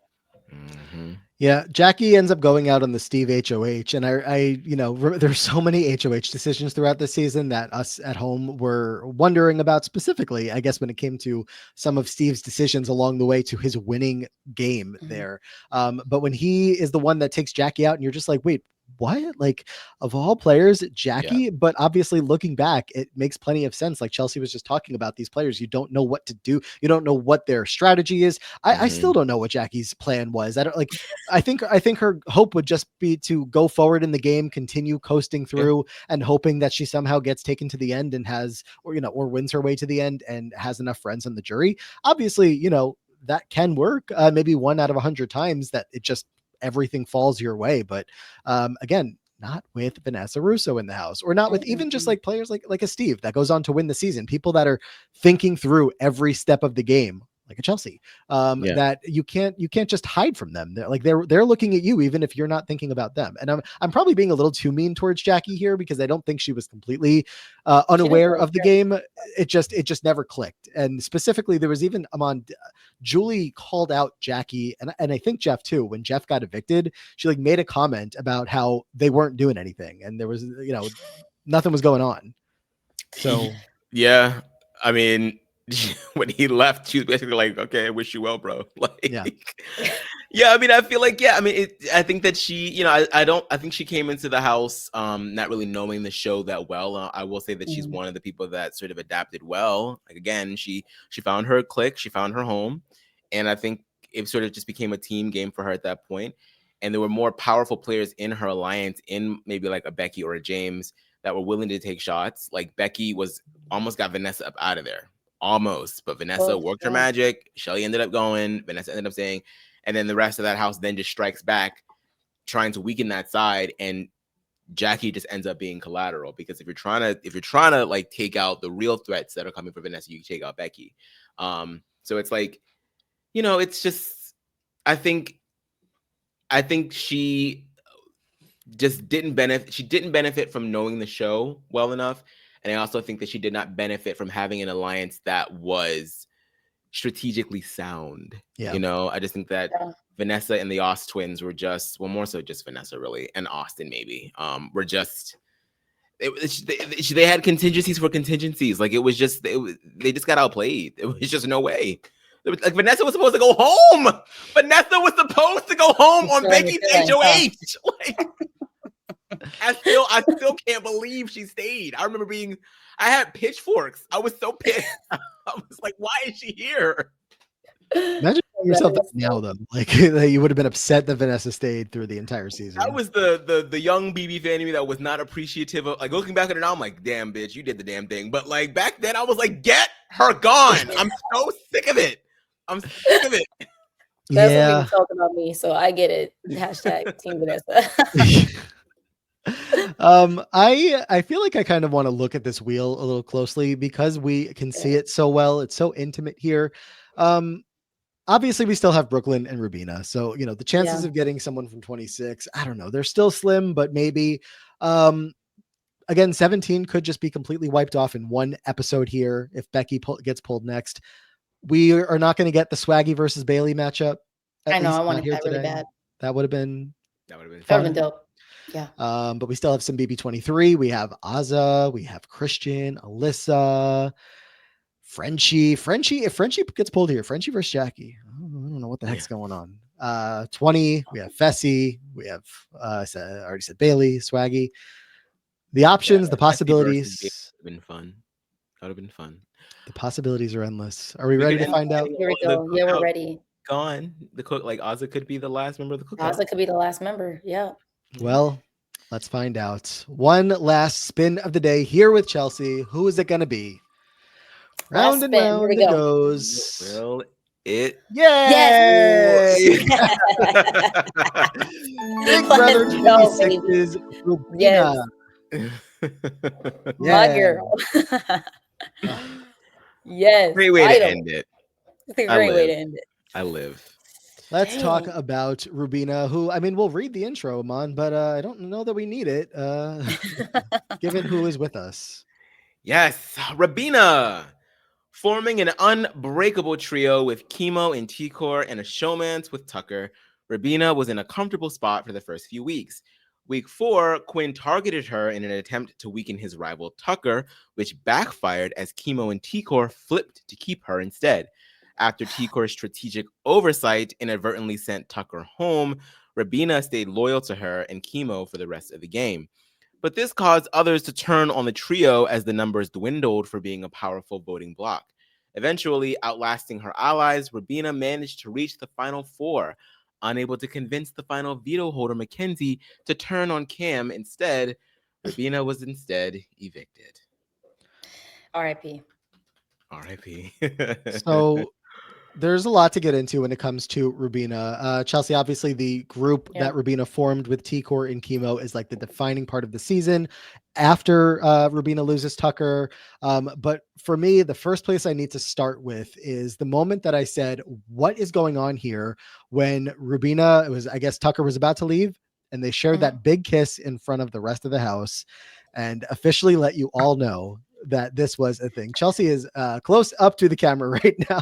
S3: Yeah, Jackie ends up going out on the Steve HOH, and I there's so many HOH decisions throughout the season that us at home were wondering about, specifically, I guess, when it came to some of Steve's decisions along the way to his winning game there. But when he is the one that takes Jackie out, and you're just like, wait, what? Like, of all players, Jackie? But obviously, looking back, it makes plenty of sense. Like Chelsie was just talking about, these players, you don't know what to do. You don't know what their strategy is. I still don't know what Jackie's plan was. I think her hope would just be to go forward in the game, continue coasting through, and hoping that she somehow gets taken to the end and has, or wins her way to the end and has enough friends on the jury. Obviously, that can work. Maybe 1 out of 100 times that it just, everything falls your way. But again, not with Vanessa Russo in the house, or not with even just like players like a Steve that goes on to win the season. People that are thinking through every step of the game, like a Chelsie, that you can't just hide from them. They're looking at you, even if you're not thinking about them. And I'm probably being a little too mean towards Jackie here, because I don't think she was completely unaware of the game. It just never clicked. And specifically, there was even Julie called out Jackie, and I think Jeff too. When Jeff got evicted, she like made a comment about how they weren't doing anything, and there was nothing was going on. So
S2: yeah, I mean, when he left, she was basically like, okay, I wish you well, bro. Like, yeah, I mean, I feel like, I think that she, I think she came into the house not really knowing the show that well. I will say that she's one of the people that sort of adapted well. Like, again, she found her clique, she found her home, and I think it sort of just became a team game for her at that point. And there were more powerful players in her alliance, in maybe like a Becky or a James, that were willing to take shots. Like Becky almost got Vanessa up out of there. Almost, but Vanessa worked her magic. Shelly ended up going. Vanessa ended up staying, and then the rest of that house then just strikes back, trying to weaken that side. And Jackie just ends up being collateral, because if you're trying to like take out the real threats that are coming for Vanessa, you take out Becky. So it's like, it's just, I think she just didn't benefit. She didn't benefit from knowing the show well enough. And I also think that she did not benefit from having an alliance that was strategically sound.
S3: Yeah.
S2: You know, I just think that Vanessa and the Ost twins were just, well, more so just Vanessa really, and Austin maybe, were just, they had contingencies for contingencies. Like it was just, they just got outplayed. It was just no way. Like Vanessa was supposed to go home. Vanessa was supposed to go home on Becky's HOH. Like, I still can't believe she stayed. I remember I had pitchforks. I was so pissed. I was like, why is she here?
S3: Imagine yourself now though. Like you would have been upset that Vanessa stayed through the entire season.
S2: That was the young BB fan of me that was not appreciative of, like, looking back at it now, I'm like, damn bitch, you did the damn thing. But like back then I was like, get her gone. I'm so sick of it. I'm sick of it.
S4: That's what people talk about me, so I get it. Hashtag Team Vanessa.
S3: I feel like I kind of want to look at this wheel a little closely because we can see it so well. It's so intimate here. Obviously we still have Brooklyn and Rubina. So, you know, the chances of getting someone from 26, I don't know. They're still slim, but maybe, again, 17 could just be completely wiped off in one episode here. If Becky gets pulled next, we are not going to get the Swaggy versus Bailey matchup.
S4: I know. I wanted that really bad.
S3: That would have been
S4: dope. Yeah.
S3: But we still have some BB23. We have Azza. We have Christian, Alyssa, Frenchie. If Frenchie gets pulled here, Frenchie versus Jackie. I don't know what the heck's going on. 20. We have Fessy. We have I already said Bailey, Swaggy. The options, the possibilities.
S2: Would have been fun. That would have been fun.
S3: The possibilities are endless. Are we ready to find out?
S4: Here we go. Yeah, we're ready.
S2: Gone. The cook, like Azza could be the last member of the cookout.
S4: Azza could be the last member. Yeah.
S3: Well, let's find out. One last spin of the day here with Chelsie. Who is it going to be? Round and round it goes.
S2: Will it?
S3: Yay!
S4: Yes!
S3: Big Brother 26's Rubina.
S4: My girl. Yes.
S2: Great way to end it.
S4: It's a great way to end it.
S2: I live.
S3: Let's talk about Rubina, who, I mean, we'll read the intro, Amon, but I don't know that we need it, given who is with us.
S2: Yes, Rubina, forming an unbreakable trio with Chemo and T-Core and a showmance with Tucker. Rubina was in a comfortable spot for the first few weeks. Week 4, Quinn targeted her in an attempt to weaken his rival Tucker, which backfired as Chemo and T-Core flipped to keep her instead. After T-Core's strategic oversight inadvertently sent Tucker home, Rubina stayed loyal to her and Chemo for the rest of the game. But this caused others to turn on the trio as the numbers dwindled for being a powerful voting bloc. Eventually, outlasting her allies, Rubina managed to reach the final 4, unable to convince the final veto holder Mackenzie to turn on Cam instead. Rubina was instead evicted.
S4: R.I.P.
S2: R.I.P.
S3: So there's a lot to get into when it comes to Rubina. Chelsie, obviously the group that Rubina formed with T-Core and Chemo is like the defining part of the season after Rubina loses Tucker. But for me, the first place I need to start with is the moment that I said, what is going on here when Rubina, I guess Tucker was about to leave and they shared that big kiss in front of the rest of the house and officially let you all know that this was a thing. Chelsie is close up to the camera right now.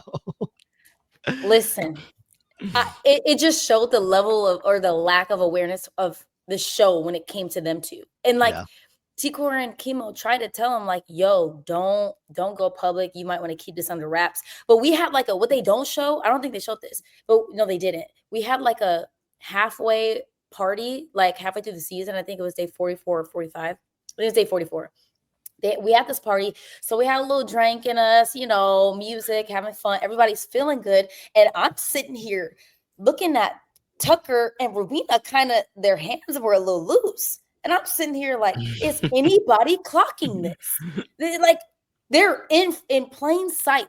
S4: Listen, it just showed the level of, or the lack of awareness of the show when it came to them two. And like T-Core and Chemo tried to tell him like, yo, don't go public. You might want to keep this under wraps. But we had like what they don't show. I don't think they showed this, but no, they didn't. We had like a halfway party, like halfway through the season. I think it was day 44 or 45. I think it was day 44. We had this party, so we had a little drink in us, you know, music, having fun. Everybody's feeling good. And I'm sitting here looking at Tucker and Rubina, kind of their hands were a little loose. And I'm sitting here like, is anybody clocking this? They're in plain sight,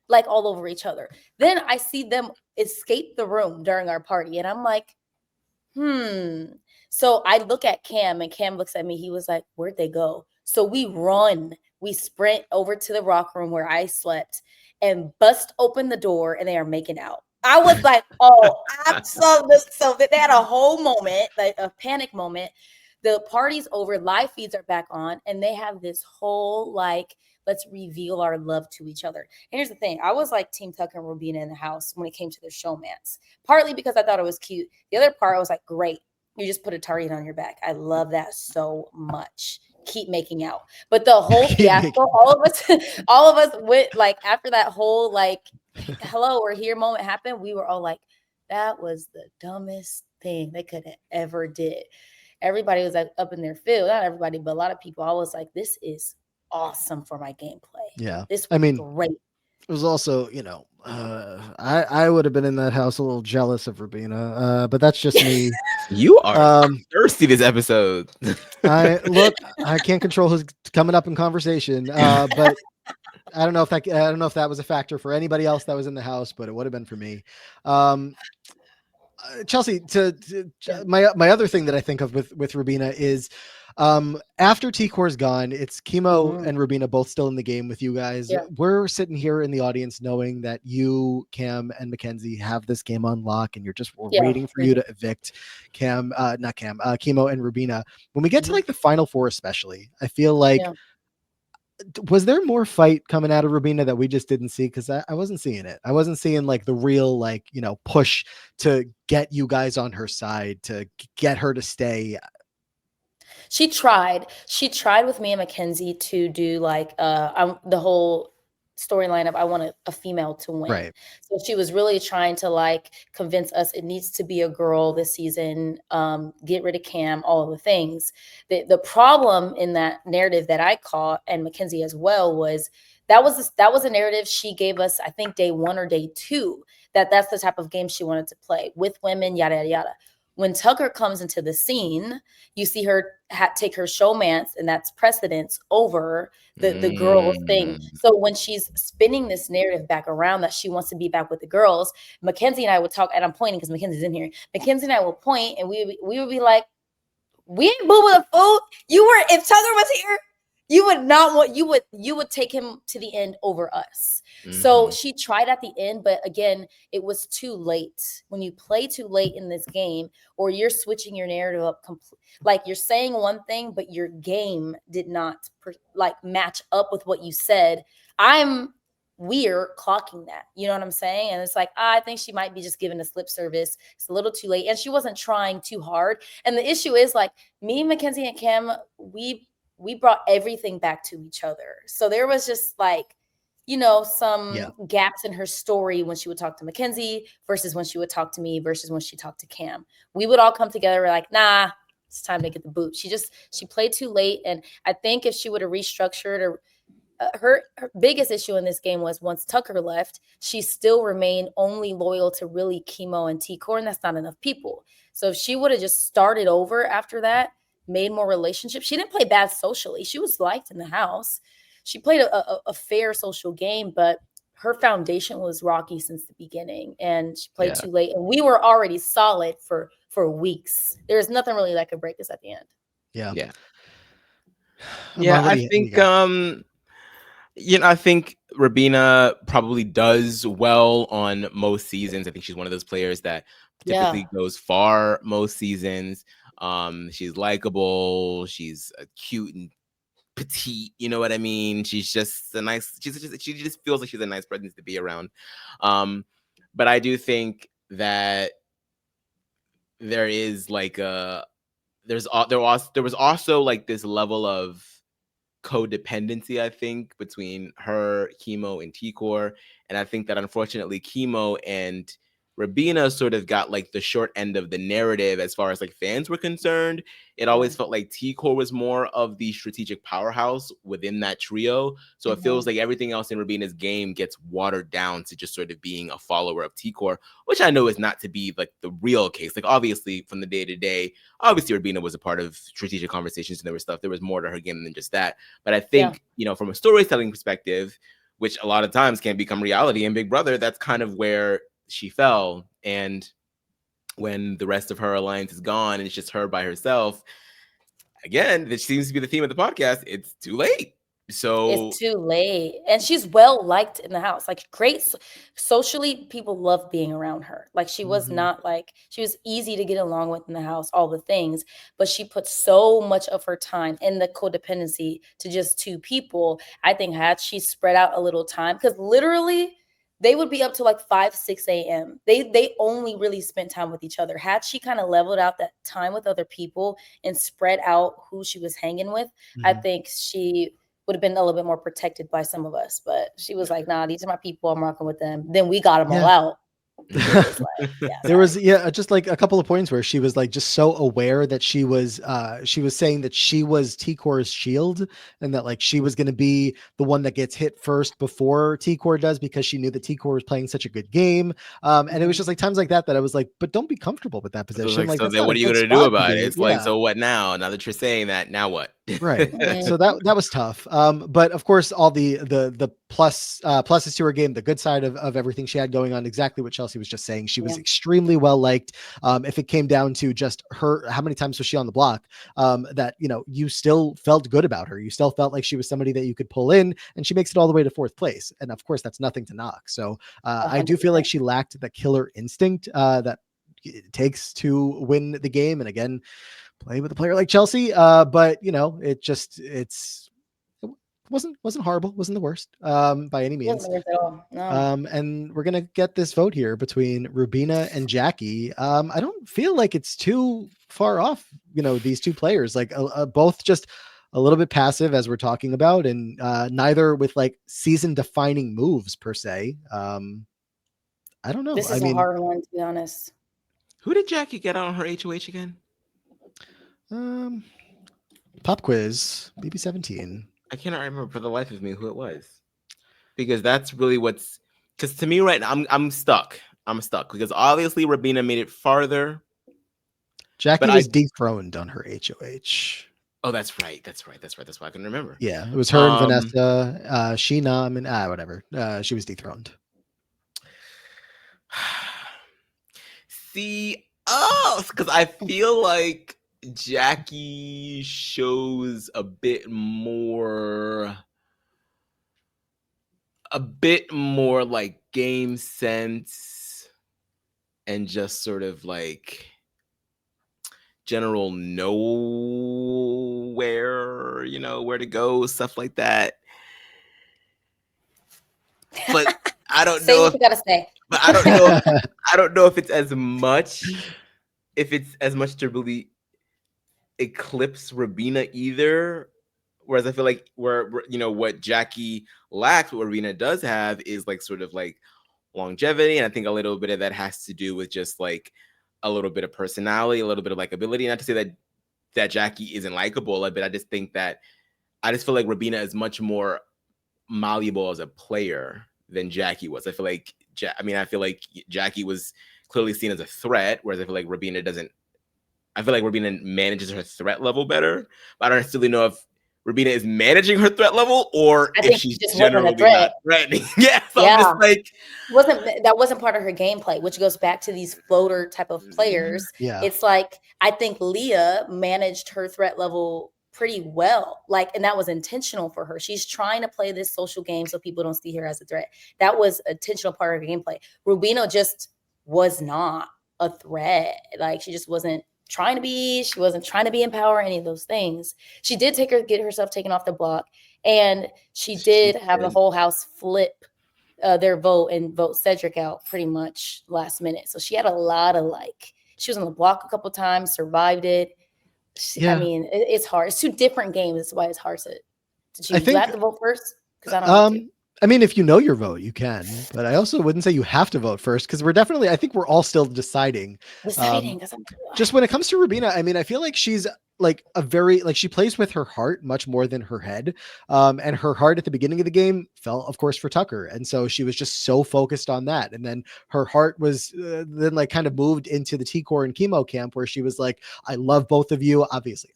S4: like all over each other. Then I see them escape the room during our party. And I'm like, So I look at Cam and Cam looks at me. He was like, where'd they go? So we sprint over to the rock room where I slept and bust open the door and they are making out. I was like, oh, I'm so they had a whole moment, like a panic moment. the party's over, live feeds are back on, and they have this whole like, let's reveal our love to each other. And here's the thing. I was like Team Tucker and Rubina in the house when it came to their showmance, partly because I thought it was cute. The other part, I was like, great. You just put a target on your back. I love that so much. Keep making out. But the whole fiasco, all of us went like after that whole like, hello, we're here moment happened. We were all like, that was the dumbest thing they could have ever did. Everybody was like up in their field. Not everybody, but a lot of people. I was like, this is awesome for my gameplay.
S3: Yeah.
S4: This was great.
S3: It was also, you know, I would have been in that house a little jealous of Rubina, but that's just me.
S2: You are thirsty this episode.
S3: I can't control who's coming up in conversation, but I don't know if that was a factor for anybody else that was in the house, but it would have been for me. Chelsie, my other thing that I think of with Rubina is after T-Core's gone, it's Chemo and Rubina both still in the game with you guys. Yeah. We're sitting here in the audience knowing that you, Cam, and Mackenzie have this game on lock, and we're waiting for you to evict Chemo and Rubina. When we get to like the final four, especially, I feel like was there more fight coming out of Rubina that we just didn't see? Because I wasn't seeing it. I wasn't seeing like the real like, you know, push to get you guys on her side, to get her to stay.
S4: She tried with me and Mackenzie to do like the whole storyline of I want a female to win.
S3: Right.
S4: So she was really trying to like convince us it needs to be a girl this season, get rid of Cam, all of the things. The problem in that narrative that I caught, and Mackenzie as well, was that was a narrative she gave us, I think day 1 or day 2, that's the type of game she wanted to play with women, yada, yada, yada. When Tucker comes into the scene, you see her take her showmance, and that's precedence over the girls thing. So when she's spinning this narrative back around that she wants to be back with the girls, Mackenzie and I would talk, and I'm pointing because Mackenzie's in here. Mackenzie and I will point, and we would be like, we ain't boo the food. If Tucker was here, you would not want, you would take him to the end over us. So she tried at the end, but again, it was too late. When you play too late in this game, or you're switching your narrative up, like you're saying one thing, but your game did not match up with what you said. We're clocking that. You know what I'm saying? And it's like, I think she might be just giving a slip service. It's a little too late. And she wasn't trying too hard. And the issue is like me, Mackenzie, and Cam, we brought everything back to each other. So there was just like, you know, some gaps in her story when she would talk to Mackenzie versus when she would talk to me versus when she talked to Cam. We would all come together. We're like, nah, it's time to get the boot. She played too late. And I think if she would have restructured, or her biggest issue in this game was once Tucker left, she still remained only loyal to really Chemo and T-Core, and that's not enough people. So if she would have just started over after that, made more relationships. She didn't play bad socially. She was liked in the house. She played a fair social game, but her foundation was rocky since the beginning, and she played too late. And we were already solid for weeks. There's nothing really that could break us at the end.
S2: Yeah. I think I think Rubina probably does well on most seasons. I think she's one of those players that typically goes far most seasons. She's likable. She's cute and petite. You know what I mean? She's just she just feels like she's a nice presence to be around. But I do think that there is like there was also like this level of codependency, I think, between her, Chemo, and T-Core. And I think that unfortunately Chemo and Rubina sort of got like the short end of the narrative as far as like fans were concerned. It always felt like T-Core was more of the strategic powerhouse within that trio. So it feels like everything else in Rubina's game gets watered down to just sort of being a follower of T-Core, which I know is not to be like the real case. Like obviously from the day to day, obviously Rubina was a part of strategic conversations and there was more to her game than just that. But I think, from a storytelling perspective, which a lot of times can become reality in Big Brother, that's kind of where she fell. And when the rest of her alliance is gone and it's just her by herself, again, this seems to be the theme of the podcast, it's too late. So
S4: it's too late. And she's well liked in the house. Like great socially, people love being around her. Like she was not like, she was easy to get along with in the house, all the things, but she put so much of her time in the codependency to just two people. I think had she spread out a little time, because literally they would be up to like 5, 6 a.m. They only really spent time with each other. Had she kind of leveled out that time with other people and spread out who she was hanging with, I think she would have been a little bit more protected by some of us. But she was like, nah, these are my people. I'm rocking with them. Then we got them all out.
S3: There was just like a couple of points where she was like just so aware that she was saying that she was T-Core's shield, and that like she was going to be the one that gets hit first before T-Core does, because she knew that T-Core was playing such a good game. And it was just like times like that I was like, but don't be comfortable with that position.
S2: So then what are you going to do about it? It's like, so what now? Now that you're saying that, now what?
S3: Right. So that was tough. But of course, all the pluses to her game, the good side of everything she had going on, exactly what Chelsie was just saying. She was extremely well liked. If it came down to just her, how many times was she on the block, that, you still felt good about her. You still felt like she was somebody that you could pull in, and she makes it all the way to 4th place. And of course, that's nothing to knock. So I do feel like she lacked the killer instinct that it takes to win the game. And again, play with a player like Chelsie. But it wasn't horrible. Wasn't the worst by any means.
S4: Wasn't the worst at all. No.
S3: And we're going to get this vote here between Rubina and Jackie. I don't feel like it's too far off, these two players, like both just a little bit passive, as we're talking about, and neither with like season defining moves per se. I don't know.
S4: This is a hard one, to be honest.
S2: Who did Jackie get on her HOH again?
S3: Pop quiz, BB17.
S2: I cannot remember for the life of me who it was, because that's really because to me right now, I'm stuck. I'm stuck because obviously Rubina made it farther.
S3: Jackie was dethroned on her HOH.
S2: Oh, that's right. That's why I can remember.
S3: Yeah, it was her and Vanessa, Sheenam, and whatever. She was dethroned.
S2: See, because I feel like Jackie shows a bit more like game sense and just sort of like general know where to go, stuff like that. But I don't
S4: say
S2: know
S4: what you gotta say.
S2: But I don't know. I don't know if it's as much to really eclipse Rubina either. Whereas I feel like what Jackie lacks, what Rubina does have is like sort of like longevity, and I think a little bit of that has to do with just like a little bit of personality, a little bit of likability. Not to say that Jackie isn't likable, but I just think that I just feel like Rubina is much more malleable as a player than Jackie was. I feel like Jackie was clearly seen as a threat, whereas I feel like Rubina doesn't. I feel like Rubina manages her threat level better, but I don't necessarily know if Rubina is managing her threat level or if she's just generally not threatening. I'm just like,
S4: that wasn't part of her gameplay, which goes back to these floater type of players.
S3: Yeah,
S4: it's like I think Leah managed her threat level pretty well, and that was intentional for her. She's trying to play this social game so people don't see her as a threat. That was an intentional part of her gameplay. Rubina just was not a threat. Like she just wasn't trying to be. She wasn't trying to be in power, any of those things. She did get herself taken off the block, and she did have the whole house flip their vote and vote Cedric out pretty much last minute. So she had a lot of she was on the block a couple times, survived it. I mean, it's hard. It's two different games. That's why it's hard to choose. Do I have to vote first? Because I don't know.
S3: I mean, if you know your vote, you can. But I also wouldn't say you have to vote first, because I think we're all still deciding. Just when it comes to Rubina, I mean, I feel like she's like she plays with her heart much more than her head. And her heart at the beginning of the game fell, of course, for Tucker. And so she was just so focused on that. And then her heart was then kind of moved into the T-Core and chemo camp, where she was like, I love both of you. Obviously,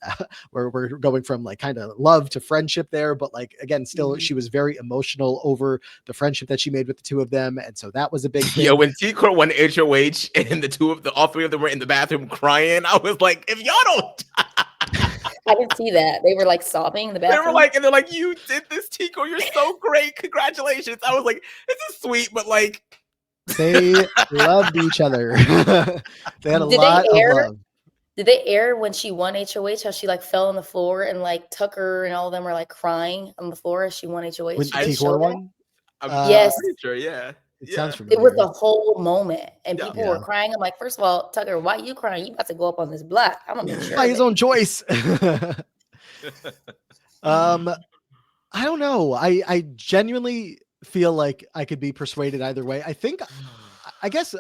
S3: we're going from kind of love to friendship there. But again, still, she was very emotional over the friendship that she made with the two of them. And so that was a big thing.
S2: Yeah, when T-Core won HOH and all three of them were in the bathroom crying, I was like, if y'all don't
S4: I can see that. They were like sobbing in the bathroom.
S2: They were like, and they're like, "You did this, Tico. You're so great. Congratulations." I was like, "This is sweet," but like,
S3: they loved each other. They had a lot of love.
S4: Did they air when she won HOH? How she like fell on the floor and like Tucker and all of them were like crying on the floor as she won HOH?
S3: When T-Core won?
S2: I'm pretty sure, yeah.
S3: It sounds familiar.
S4: It was the whole moment, and people
S3: Yeah.
S4: were crying. I'm like, first of all, Tucker, why are you crying? You about to go up on this block? I'm gonna make sure.
S3: By his own choice. I don't know. I genuinely feel like I could be persuaded either way. I guess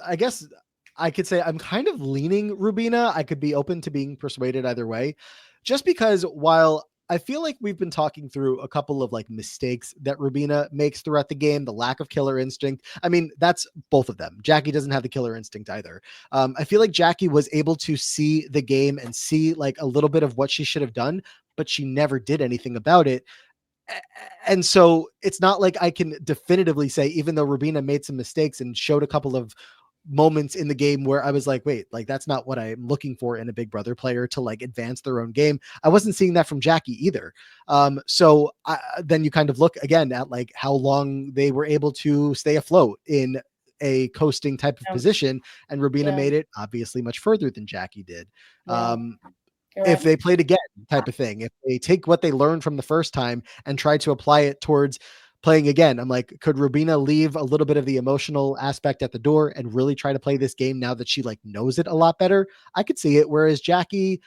S3: I could say I'm kind of leaning Rubina. I could be open to being persuaded either way, just because while I feel like we've been talking through a couple of like mistakes that Rubina makes throughout the game, the lack of killer instinct. I mean, that's both of them. Jackie doesn't have the killer instinct either. I feel like Jackie was able to see the game and see like a little bit of what she should have done, but she never did anything about it. And so it's not like I can definitively say, even though Rubina made some mistakes and showed a couple of moments in the game where I was like, wait, like that's not what I'm looking for in a Big Brother player to like advance their own game. I wasn't seeing that from Jackie either. So then you kind of look again at like how long they were able to stay afloat in a coasting type of position, and Rubina made it obviously much further than Jackie did. If they played again type of thing, if they take what they learned from the first time and try to apply it towards playing again, I'm like, could Rubina leave a little bit of the emotional aspect at the door and really try to play this game now that she like knows it a lot better? I could see it. Whereas Jackie,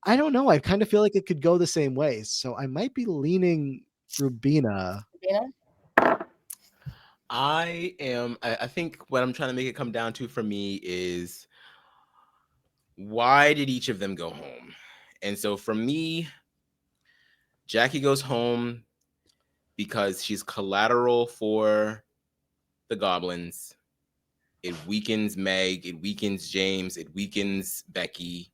S3: I don't know. I kind of feel like it could go the same way. So I might be leaning Rubina.
S2: I think what I'm trying to make it come down to for me is, why did each of them go home? And so for me, Jackie goes home because she's collateral for the goblins. It weakens Meg, it weakens James, it weakens Becky.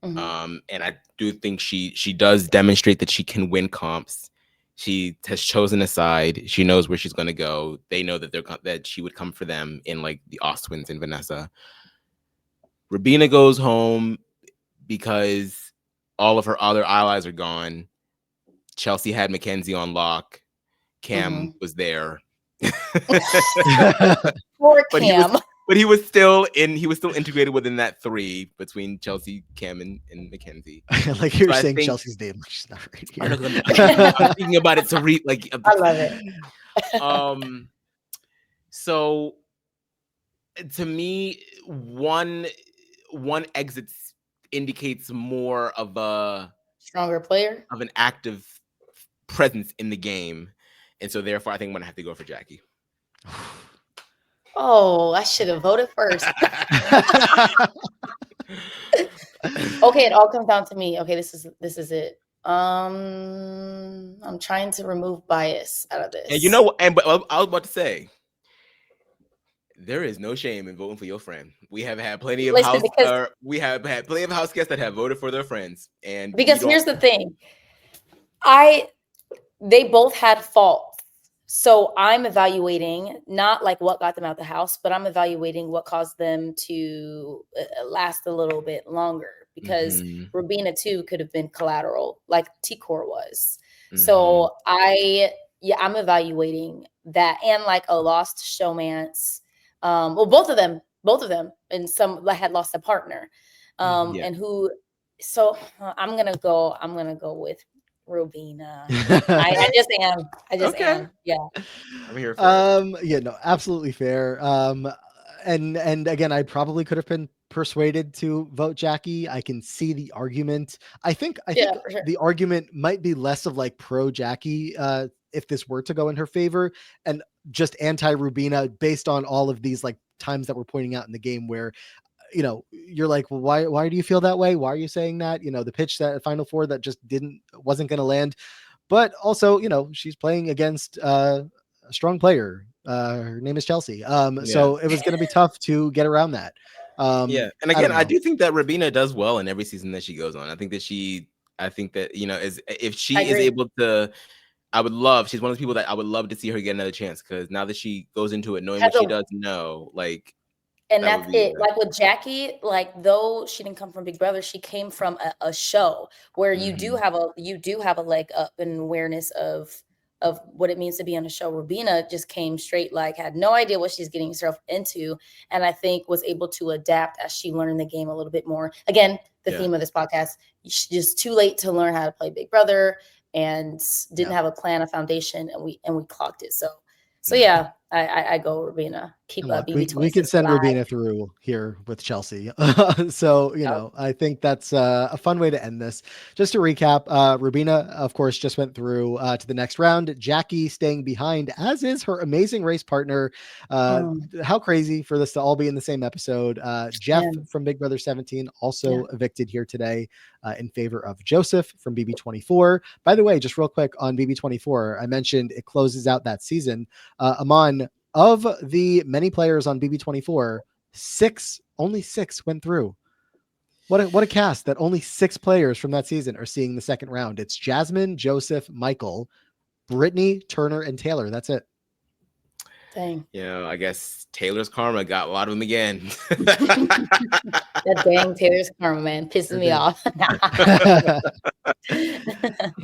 S2: And I do think she does demonstrate that she can win comps. She has chosen a side. She knows where she's going to go. They know that she would come for them in like the Ostwins and Vanessa. Rubina goes home because all of her other allies are gone. Chelsie had Mackenzie on lock. Cam was there.
S4: Poor Cam.
S2: But he was still integrated within that three between Chelsie, Cam, and Mackenzie.
S3: Like you're saying Chelsea's name, which is not right here.
S2: I'm thinking about it to read like
S4: I love it.
S2: So to me, one exit indicates more of a
S4: stronger player,
S2: of an active presence in the game, and so therefore I think I'm gonna have to go for Jackie.
S4: Oh, I should have voted first. Okay, it all comes down to me. Okay, this is it. I'm trying to remove bias out of this.
S2: And you know what? But I was about to say, there is no shame in voting for your friend. We have had plenty of house guests that have voted for their friends, and
S4: because here's the thing, they both had faults. So I'm evaluating not like what got them out of the house, but I'm evaluating what caused them to last a little bit longer, because Rubina too could have been collateral like T-Core was. So I'm evaluating that, and like a lost showmance. Well, both of them, and some had lost a partner. And who, so I'm gonna go with Rubina. I just am. Yeah.
S2: I'm here for it.
S3: Yeah, no, absolutely fair. And again, I probably could have been persuaded to vote Jackie. I can see the argument. I think sure. The argument might be less of like pro Jackie if this were to go in her favor, and just anti Rubina based on all of these like times that we're pointing out in the game where, you know, you're like, well, why do you feel that way? Why are you saying that? You know, the pitch that Final Four that just wasn't going to land, but also, you know, she's playing against a strong player. Her name is Chelsie. So it was going to be tough to get around that.
S2: And again, I do think that Rubina does well in every season that she goes on. I think that you know, if she is able to, she's one of those people that I would love to see her get another chance, because now that she goes into it knowing what she does know, like,
S4: And
S2: That
S4: that's
S2: would be
S4: it. Like with Jackie, like though she didn't come from Big Brother, she came from a show where you do have a leg up in awareness of what it means to be on a show. Rubina just came straight, like had no idea what she's getting herself into, and I think was able to adapt as she learned the game a little bit more. Again, the theme of this podcast: just too late to learn how to play Big Brother, and didn't have a plan, a foundation, and we clocked it. So yeah, I go Rubina. Keep BB26
S3: we can send
S4: alive.
S3: Rubina through here with Chelsie. So, you know, I think that's a fun way to end this. Just to recap, Rubina, of course, just went through to the next round. Jackie staying behind, as is her amazing race partner. How crazy for this to all be in the same episode. Jeff from Big Brother 17 also evicted here today in favor of Joseph from BB24. By the way, just real quick on BB24, I mentioned it closes out that season. Aman, of the many players on BB24, only six went through. What a cast that only 6 players from that season are seeing the second round. It's Jasmine, Joseph, Michael, Brittany, Turner, and Taylor. That's it.
S4: Dang.
S2: Yeah, I guess Taylor's karma got a lot of them again.
S4: That dang Taylor's karma, man, pisses me off.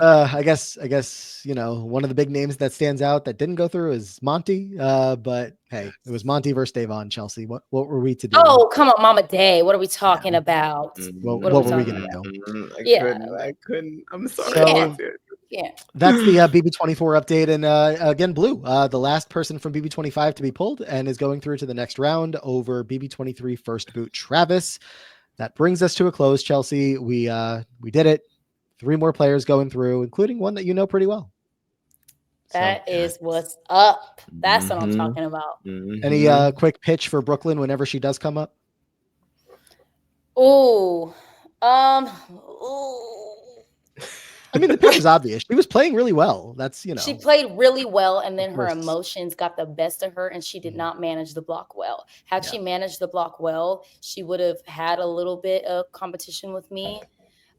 S3: I guess, you know, one of the big names that stands out that didn't go through is Monty. But hey, it was Monty versus Davon. Chelsie, what were we to do?
S4: Oh, come on, Mama Day. What are we talking about?
S3: What were we gonna do?
S2: I couldn't. I'm sorry.
S3: So, that's the BB24 update. And again, Blue, the last person from BB25 to be pulled and is going through to the next round over BB23 first boot Travis. That brings us to a close, Chelsie. We did it. 3 more players going through, including one that you know pretty well.
S4: That is what's up. That's what I'm talking about.
S3: Any quick pitch for Brooklyn whenever she does come up? I mean, the pitch is obvious. She was playing really well. That's, you know.
S4: She played really well, and then her emotions got the best of her, and she did not manage the block well. Had she managed the block well, she would have had a little bit of competition with me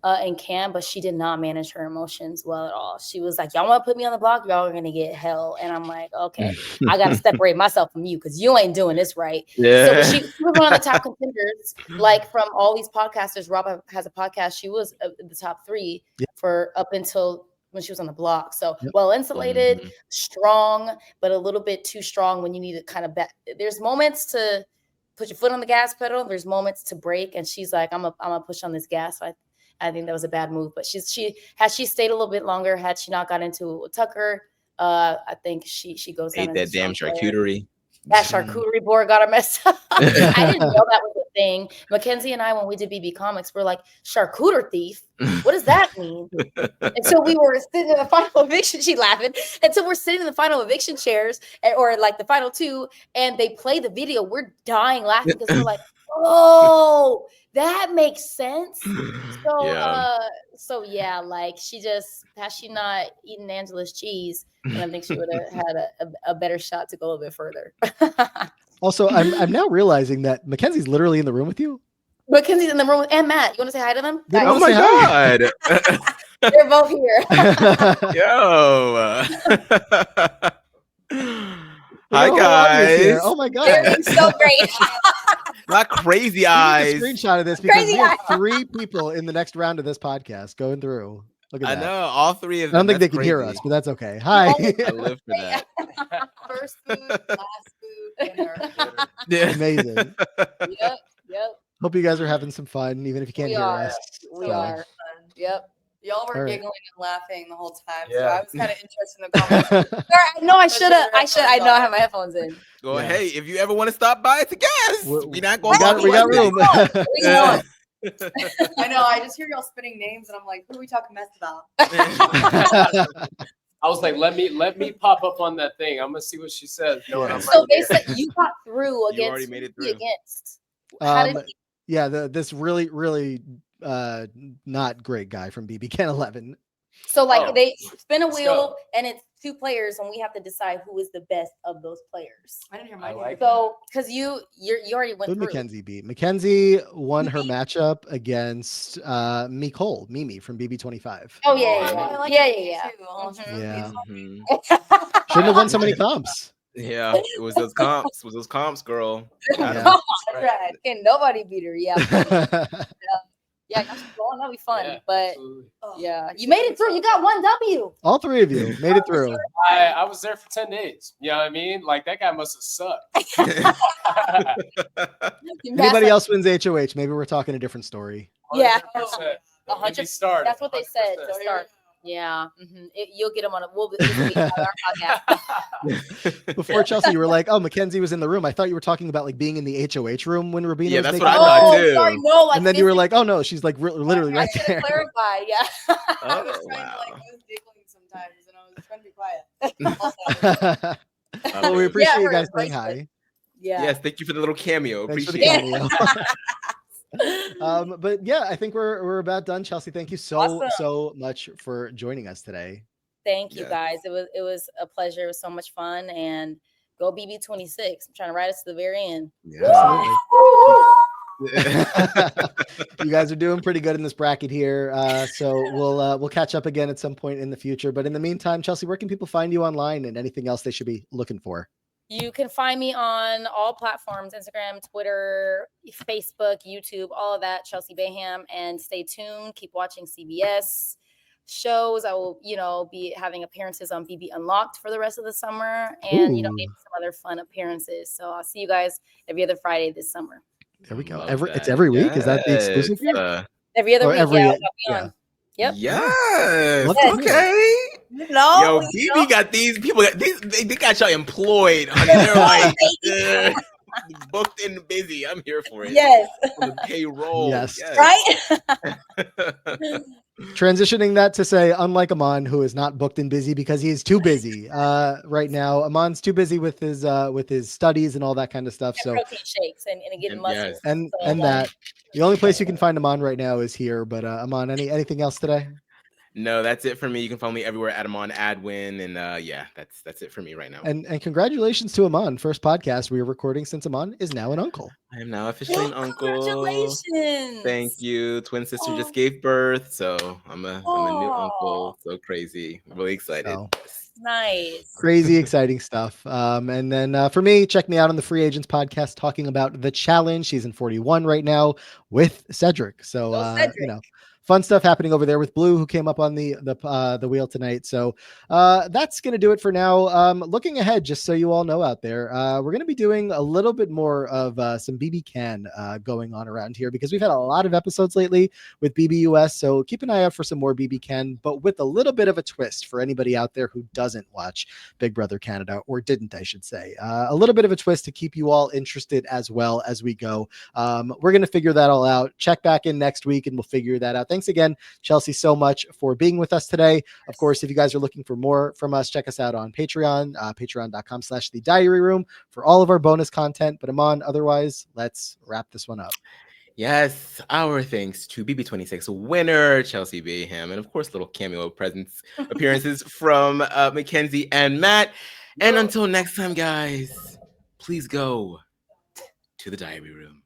S4: and Cam, but she did not manage her emotions well at all. She was like, y'all want to put me on the block? Y'all are going to get hell. And I'm like, okay, I got to separate myself from you because you ain't doing this right. So she was one of the top contenders. Like from all these podcasters, Rob has a podcast. She was the top 3 for up until when she was on the block. So well insulated, strong, but a little bit too strong when you need to kind of there's moments to put your foot on the gas pedal. There's moments to brake. And she's like, I'm gonna push on this gas. So I think that was a bad move, but she stayed a little bit longer, had she not got into Tucker, I think she goes down.
S2: Ate that damn charcuterie.
S4: That charcuterie board got her messed up. I didn't know that was a thing. Mackenzie and I, when we did BB Comics, we're like, charcuterie thief? What does that mean? And so we were sitting in the final eviction. She laughing. And so we're sitting in the final eviction chairs, or like the final 2, and they play the video. We're dying laughing because we're like, oh, that makes sense. So yeah, like had she not eaten Angela's cheese, and I think she would have had a better shot to go a little bit further.
S3: Also, I'm now realizing that Mackenzie's literally in the room with you.
S4: Mackenzie's in the room, and Matt. You want to say hi to them?
S2: Oh my God.
S4: They're both here.
S2: Yo. Hi guys.
S3: Oh my God.
S4: They're so great.
S2: Not crazy eyes.
S3: A screenshot of this because we have 3 people in the next round of this podcast going through. Look at that.
S2: I know all 3 of them.
S3: I don't think they can hear us, but that's okay. Hi.
S2: I live for that.
S5: First food, last food, dinner.
S3: Amazing.
S4: Yep.
S3: Hope you guys are having some fun, even if you can't hear us.
S4: We are. Yep.
S5: Y'all were giggling and laughing the whole time,
S2: Yeah.
S5: so I was kind of interested in the conversation.
S4: No, I should have. I know I have my headphones in.
S2: Well, hey, if you ever want to stop by, it's a guest. We're not going.
S3: We got room.
S5: I know. I just hear y'all spitting names, and I'm like, who are we talking mess about?
S1: I was like, let me pop up on that thing. I'm gonna see what she says.
S4: So they said you got through against.
S2: You already made it through.
S4: Against. How did
S3: this really not great guy from BB Can 11.
S4: So they spin a wheel and it's 2 players, and we have to decide who is the best of those players.
S5: I didn't hear my name.
S1: like
S4: So because you already went
S3: Who
S4: through.
S3: Mackenzie beat? Mackenzie won her matchup against Mimi from BB25.
S4: Oh
S5: I like
S4: yeah.
S5: too.
S3: Shouldn't have won so many comps.
S2: Yeah, it was those comps. It was those comps, girl. Got 'em.
S3: Yeah.
S4: That's right. Can't nobody beat her. Yeah. Yeah, y'all should go on. That'll be fun.
S1: Yeah,
S4: but
S1: absolutely.
S4: yeah, you made it through. You got 1 W.
S3: All three of you made it through.
S1: I was there for 10 days. You know what I mean? Like that guy must have sucked.
S3: Anybody else wins HOH, maybe we're talking a different story.
S4: Yeah.
S1: 100%.
S4: 100%.
S1: We started.
S4: That's what they said to
S1: 100%.
S4: start. Yeah. You'll get them on a. This will be on our podcast.
S3: Before Chelsie, you were like, "Oh, Mackenzie was in the room." I thought you were talking about like being in the HOH room when Rubina
S2: Yeah,
S3: was
S2: that's
S3: making
S2: what I
S3: it.
S2: thought
S4: Oh,
S2: too.
S4: sorry, no, like
S3: And then you were like, "Oh no, she's like literally right there."
S4: Clarify, yeah.
S5: I was
S2: Oh,
S5: trying to
S2: wow.
S5: I was giggling sometimes, and I was trying to be quiet.
S3: Well, we appreciate you
S4: her
S3: guys saying
S4: bracelet.
S3: hi.
S4: Yeah.
S2: Yes, thank you for the little cameo.
S3: Thanks for the
S2: Appreciate it.
S3: cameo. But yeah, I think we're about done. Chelsie, thank you so much for joining us today.
S4: Thank you,
S2: Yes.
S4: guys. It was a pleasure. It was so much fun, and go BB26. I'm trying to ride us to the very end.
S3: Absolutely. You guys are doing pretty good in this bracket here. So we'll catch up again at some point in the future. But in the meantime, Chelsie, where can people find you online and anything else they should be looking for?
S4: You can find me on all platforms: Instagram, Twitter, Facebook, YouTube, all of that. Chelsie Baham, and stay tuned. Keep watching CBS shows. I will, be having appearances on BB Unlocked for the rest of the summer, and maybe some other fun appearances. So I'll see you guys every other Friday this summer.
S3: There we go.
S2: Love
S3: It's
S2: that.
S3: every week. Is that the
S2: Yes.
S3: exclusive?
S4: Every other
S3: Or
S4: week,
S3: every-
S4: I'll be
S3: yeah.
S4: on. Yep.
S2: Yes.
S3: Love to hear it.
S2: Okay.
S5: No,
S2: Yo, BB got these people. They got y'all employed. Honey. They're like booked and busy. I'm here for it.
S4: Yes.
S2: On the payroll.
S3: Yes.
S4: Right?
S3: Transitioning that to say, unlike Aman, who is not booked and busy because he is too busy right now. Aman's too busy with his studies and all that kind of stuff. So
S4: protein shakes and getting muscle.
S2: Yes.
S3: and
S4: So,
S3: that the only place you can find Aman right now is here. But Aman, anything else today?
S2: No, that's it for me. You can follow me everywhere at Amon Adwin, and that's it for me right now.
S3: And congratulations to Aman, first podcast we are recording since Aman is now an uncle.
S2: I am now officially an uncle.
S4: Congratulations.
S2: Thank you. Twin sister just gave birth, so I'm a new uncle. So crazy. I'm really excited.
S3: So,
S4: nice.
S3: crazy exciting stuff. And then for me, check me out on the Free Agents podcast talking about The Challenge season 41 right now with Cedric. So
S4: Cedric.
S3: fun stuff happening over there with Blue, who came up on the wheel tonight. So that's going to do it for now. Looking ahead, just so you all know out there, we're going to be doing a little bit more of some BB Can going on around here because we've had a lot of episodes lately with BBUS. So keep an eye out for some more BB Can, but with a little bit of a twist for anybody out there who doesn't watch Big Brother Canada, or didn't, I should say. A little bit of a twist to keep you all interested as well as we go. We're going to figure that all out. Check back in next week and we'll figure that out. Thanks again, Chelsie, so much for being with us today. Of course, if you guys are looking for more from us, check us out on Patreon, patreon.com/The Diary Room for all of our bonus content. But Aman, otherwise, let's wrap this one up.
S2: Yes, our thanks to BB26 winner Chelsie Baham, and of course, little cameo appearances from Mackenzie and Matt. And until next time, guys, please go to the diary room.